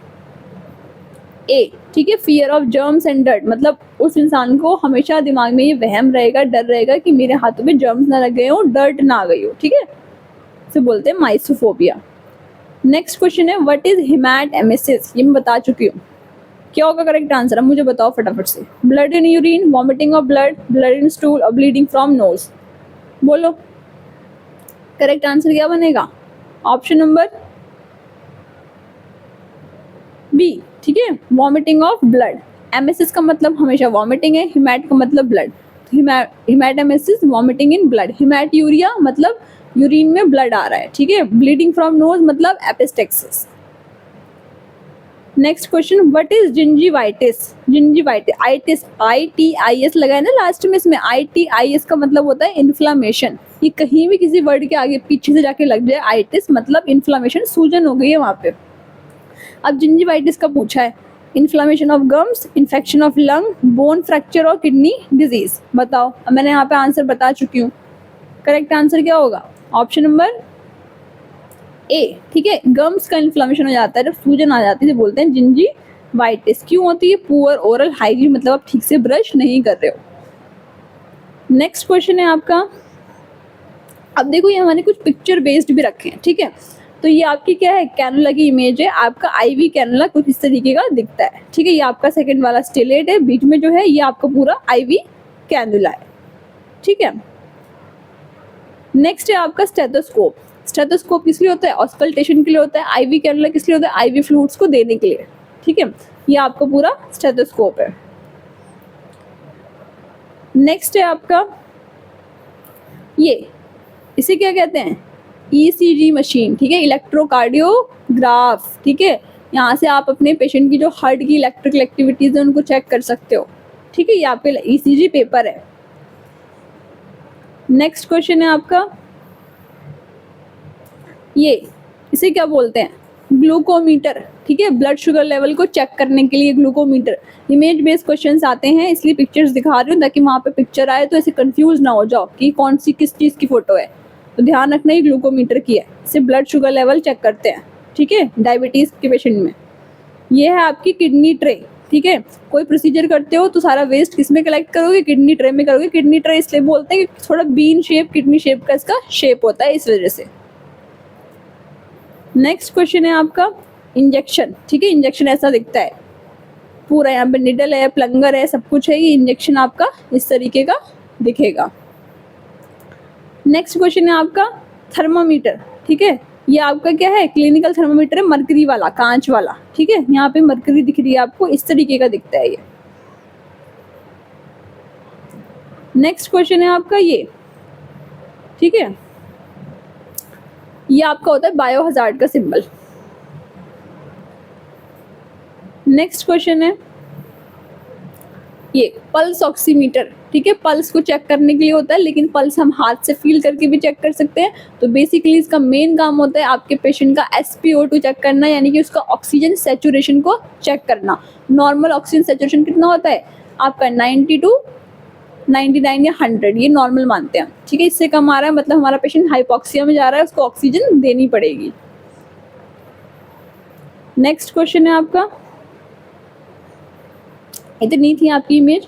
ए, ठीक है, fear of germs and dirt, मतलब उस इंसान को हमेशा दिमाग में ये वहम रहेगा, डर रहेगा कि मेरे हाथों में जर्म्स ना लग गए हो, डर्ट ना आ गई हो, ठीक है, इसे बोलते हैं माइसोफोबिया। नेक्स्ट क्वेश्चन है व्हाट इज हेमाटोमेसिस? ये मैं बता चुकी हूँ, क्या होगा करेक्ट आंसर? अब मुझे बताओ फटाफट से। Blood in urine, vomiting of blood, blood in stool और ब्लीडिंग फ्रॉम नोज। बोलो करेक्ट आंसर क्या बनेगा? ऑप्शन नंबर बी, ठीक है, वॉमिटिंग ऑफ ब्लड। एमेसिस का मतलब हमेशा वॉमिटिंग है, हिमैट का मतलब ब्लड, हिमैटोमेसिस वॉमिटिंग इन ब्लड, हिमैट्यूरिया मतलब यूरिन में ब्लड आ रहा है, ठीक है। ब्लीडिंग फ्रॉम नोज मतलब epistaxis. Next question, what is gingivitis? Gingivitis, itis, ITIS लगा है ना लास्ट में, इसमें ITIS का मतलब होता है इन्फ्लामेशन। ये कहीं भी किसी वर्ड के आगे पीछे से जाके लग जाए आइटिस मतलब इन्फ्लामेशन, सूजन हो गई है वहाँ पे। अब जिंजिवाइटिस का पूछा है, inflammation of gums, infection of lung, bone fracture और किडनी डिजीज। बताओ, अब मैंने यहाँ पे आंसर बता चुकी हूँ, करेक्ट आंसर क्या होगा? ऑप्शन नंबर ए, ठीक है, गम्स का इन्फ्लामेशन हो जाता है, जब सूजन आ जाती है तो बोलते हैं जिंजिवाइटिस, वाइटिस क्यों होती है? पुअर ओरल हाइजीन, मतलब आप ठीक से ब्रश नहीं कर रहे हो। नेक्स्ट क्वेश्चन है आपका, अब देखो ये हमारे कुछ पिक्चर बेस्ड भी रखे हैं, ठीक है। तो ये आपकी क्या है? कैनुला की इमेज है। आपका आईवी कैनुला कुछ इस तरीके का दिखता है, ठीक है। ये आपका सेकंड वाला स्टेलेट है, बीच में जो है ये आपका पूरा आईवी कैनुला है, ठीक है। नेक्स्ट है आपका स्टेथोस्कोप। स्टेथोस्कोप किस लिए होता है? ऑस्कल्टेशन के लिए होता है। आईवी कैनुला किस लिए होता है? आईवी फ्लूइड्स को देने के लिए, ठीक है। ये आपका पूरा स्टेथोस्कोप है। नेक्स्ट है आपका ये, इसे क्या कहते हैं? ईसीजी मशीन, ठीक है, इलेक्ट्रोकार्डियोग्राफ, ठीक है। यहाँ से आप अपने पेशेंट की जो हार्ट की इलेक्ट्रिकल एक्टिविटीज है उनको चेक कर सकते हो, ठीक है। ये आपके ईसीजी पेपर है। नेक्स्ट क्वेश्चन है आपका ये, इसे क्या बोलते हैं? ग्लूकोमीटर, ठीक है। ब्लड शुगर लेवल को चेक करने के लिए ग्लूकोमीटर। इमेज बेस्ड क्वेश्चंस आते हैं इसलिए पिक्चर्स दिखा रही हूँ ताकि वहाँ पे पिक्चर आए तो ऐसे कंफ्यूज ना हो जाओ कि कौन सी किस चीज़ की फोटो है। तो ध्यान रखना, ये ग्लूकोमीटर की है, इससे ब्लड शुगर लेवल चेक करते हैं, ठीक है, डायबिटीज़ के पेशेंट में। ये है आपकी किडनी ट्रे, ठीक है। कोई प्रोसीजर करते हो तो सारा वेस्ट किस में कलेक्ट करोगे? किडनी ट्रे में करोगे। किडनी ट्रे इसलिए बोलते हैं कि थोड़ा बीन शेप, किडनी शेप का इसका शेप होता है, इस वजह से। नेक्स्ट क्वेश्चन है आपका इंजेक्शन, ठीक है। इंजेक्शन ऐसा दिखता है, पूरा यहाँ पे निडल है, प्लंगर है, सब कुछ है। ये इंजेक्शन आपका इस तरीके का दिखेगा। नेक्स्ट क्वेश्चन है आपका थर्मामीटर, ठीक है। ये आपका क्या है? क्लिनिकल थर्मामीटर है, मरकरी वाला, कांच वाला, ठीक है। यहाँ पे मरकरी दिख रही है आपको, इस तरीके का दिखता है ये। नेक्स्ट क्वेश्चन है आपका ये, ठीक है। ये आपका होता है बायो हजार्ड का सिंबल। नेक्स्ट क्वेश्चन है ये पल्स ऑक्सीमीटर, ठीक है। पल्स को चेक करने के लिए होता है, लेकिन पल्स हम हाथ से फील करके भी चेक कर सकते हैं। तो बेसिकली इसका मेन काम होता है आपके पेशेंट का SpO2 चेक करना, यानी कि उसका ऑक्सीजन सैचुरेशन को चेक करना। नॉर्मल ऑक्सीजन सैचुरेशन कितना होता है आपका? 90 to 99 या 100, ये नॉर्मल मानते हैं, ठीक है। इससे कम आ रहा है मतलब हमारा पेशेंट हाइपोक्सिया में जा रहा है, उसको ऑक्सीजन देनी पड़ेगी। नेक्स्ट क्वेश्चन है आपका, इतनी थी आपकी इमेज।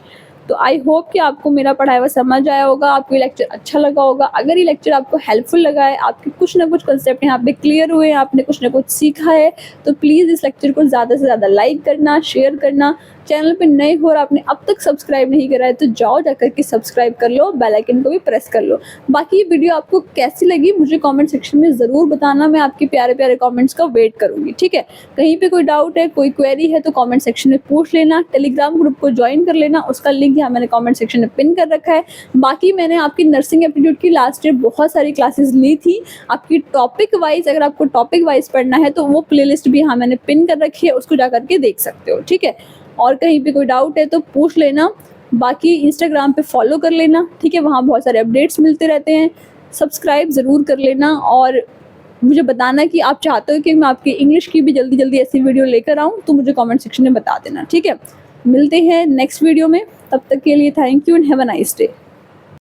तो आई होप कि आपको मेरा पढ़ाया हुआ समझ आया होगा, आपको ये लेक्चर अच्छा लगा होगा। अगर ये लेक्चर आपको हेल्पफुल लगा है, आपके कुछ ना कुछ कंसेप्ट यहाँ पे क्लियर हुए हैं, आपने कुछ ना कुछ सीखा है, तो प्लीज़ इस लेक्चर को ज़्यादा से ज़्यादा लाइक करना, शेयर करना। चैनल पे नए हो और आपने अब तक सब्सक्राइब नहीं करा है तो जाओ जाकर के सब्सक्राइब कर लो, बेल आइकन को भी प्रेस कर लो। बाकी ये वीडियो आपको कैसी लगी मुझे कमेंट सेक्शन में ज़रूर बताना, मैं आपके प्यारे प्यारे कमेंट्स का वेट करूँगी, ठीक है। कहीं पे कोई डाउट है, कोई क्वेरी है तो कमेंट सेक्शन में पूछ लेना। टेलीग्राम ग्रुप को ज्वाइन कर लेना, उसका लिंक यहाँ मैंने कमेंट सेक्शन में पिन कर रखा है। बाकी मैंने आपकी नर्सिंग एप्टीट्यूड की लास्ट ईयर बहुत सारी क्लासेस ली थी, आपकी टॉपिक वाइज, अगर आपको टॉपिक वाइज पढ़ना है तो वो प्लेलिस्ट भी यहाँ मैंने पिन कर रखी है, उसको जा करके देख सकते हो, ठीक है। और कहीं पे कोई डाउट है तो पूछ लेना। बाकी इंस्टाग्राम पे फॉलो कर लेना, ठीक है, वहाँ बहुत सारे अपडेट्स मिलते रहते हैं। सब्सक्राइब ज़रूर कर लेना और मुझे बताना कि आप चाहते हो कि मैं आपकी इंग्लिश की भी जल्दी जल्दी ऐसी वीडियो लेकर आऊँ, तो मुझे कमेंट सेक्शन में बता देना, ठीक है। मिलते हैं नेक्स्ट वीडियो में, तब तक के लिए thank you and have a nice day.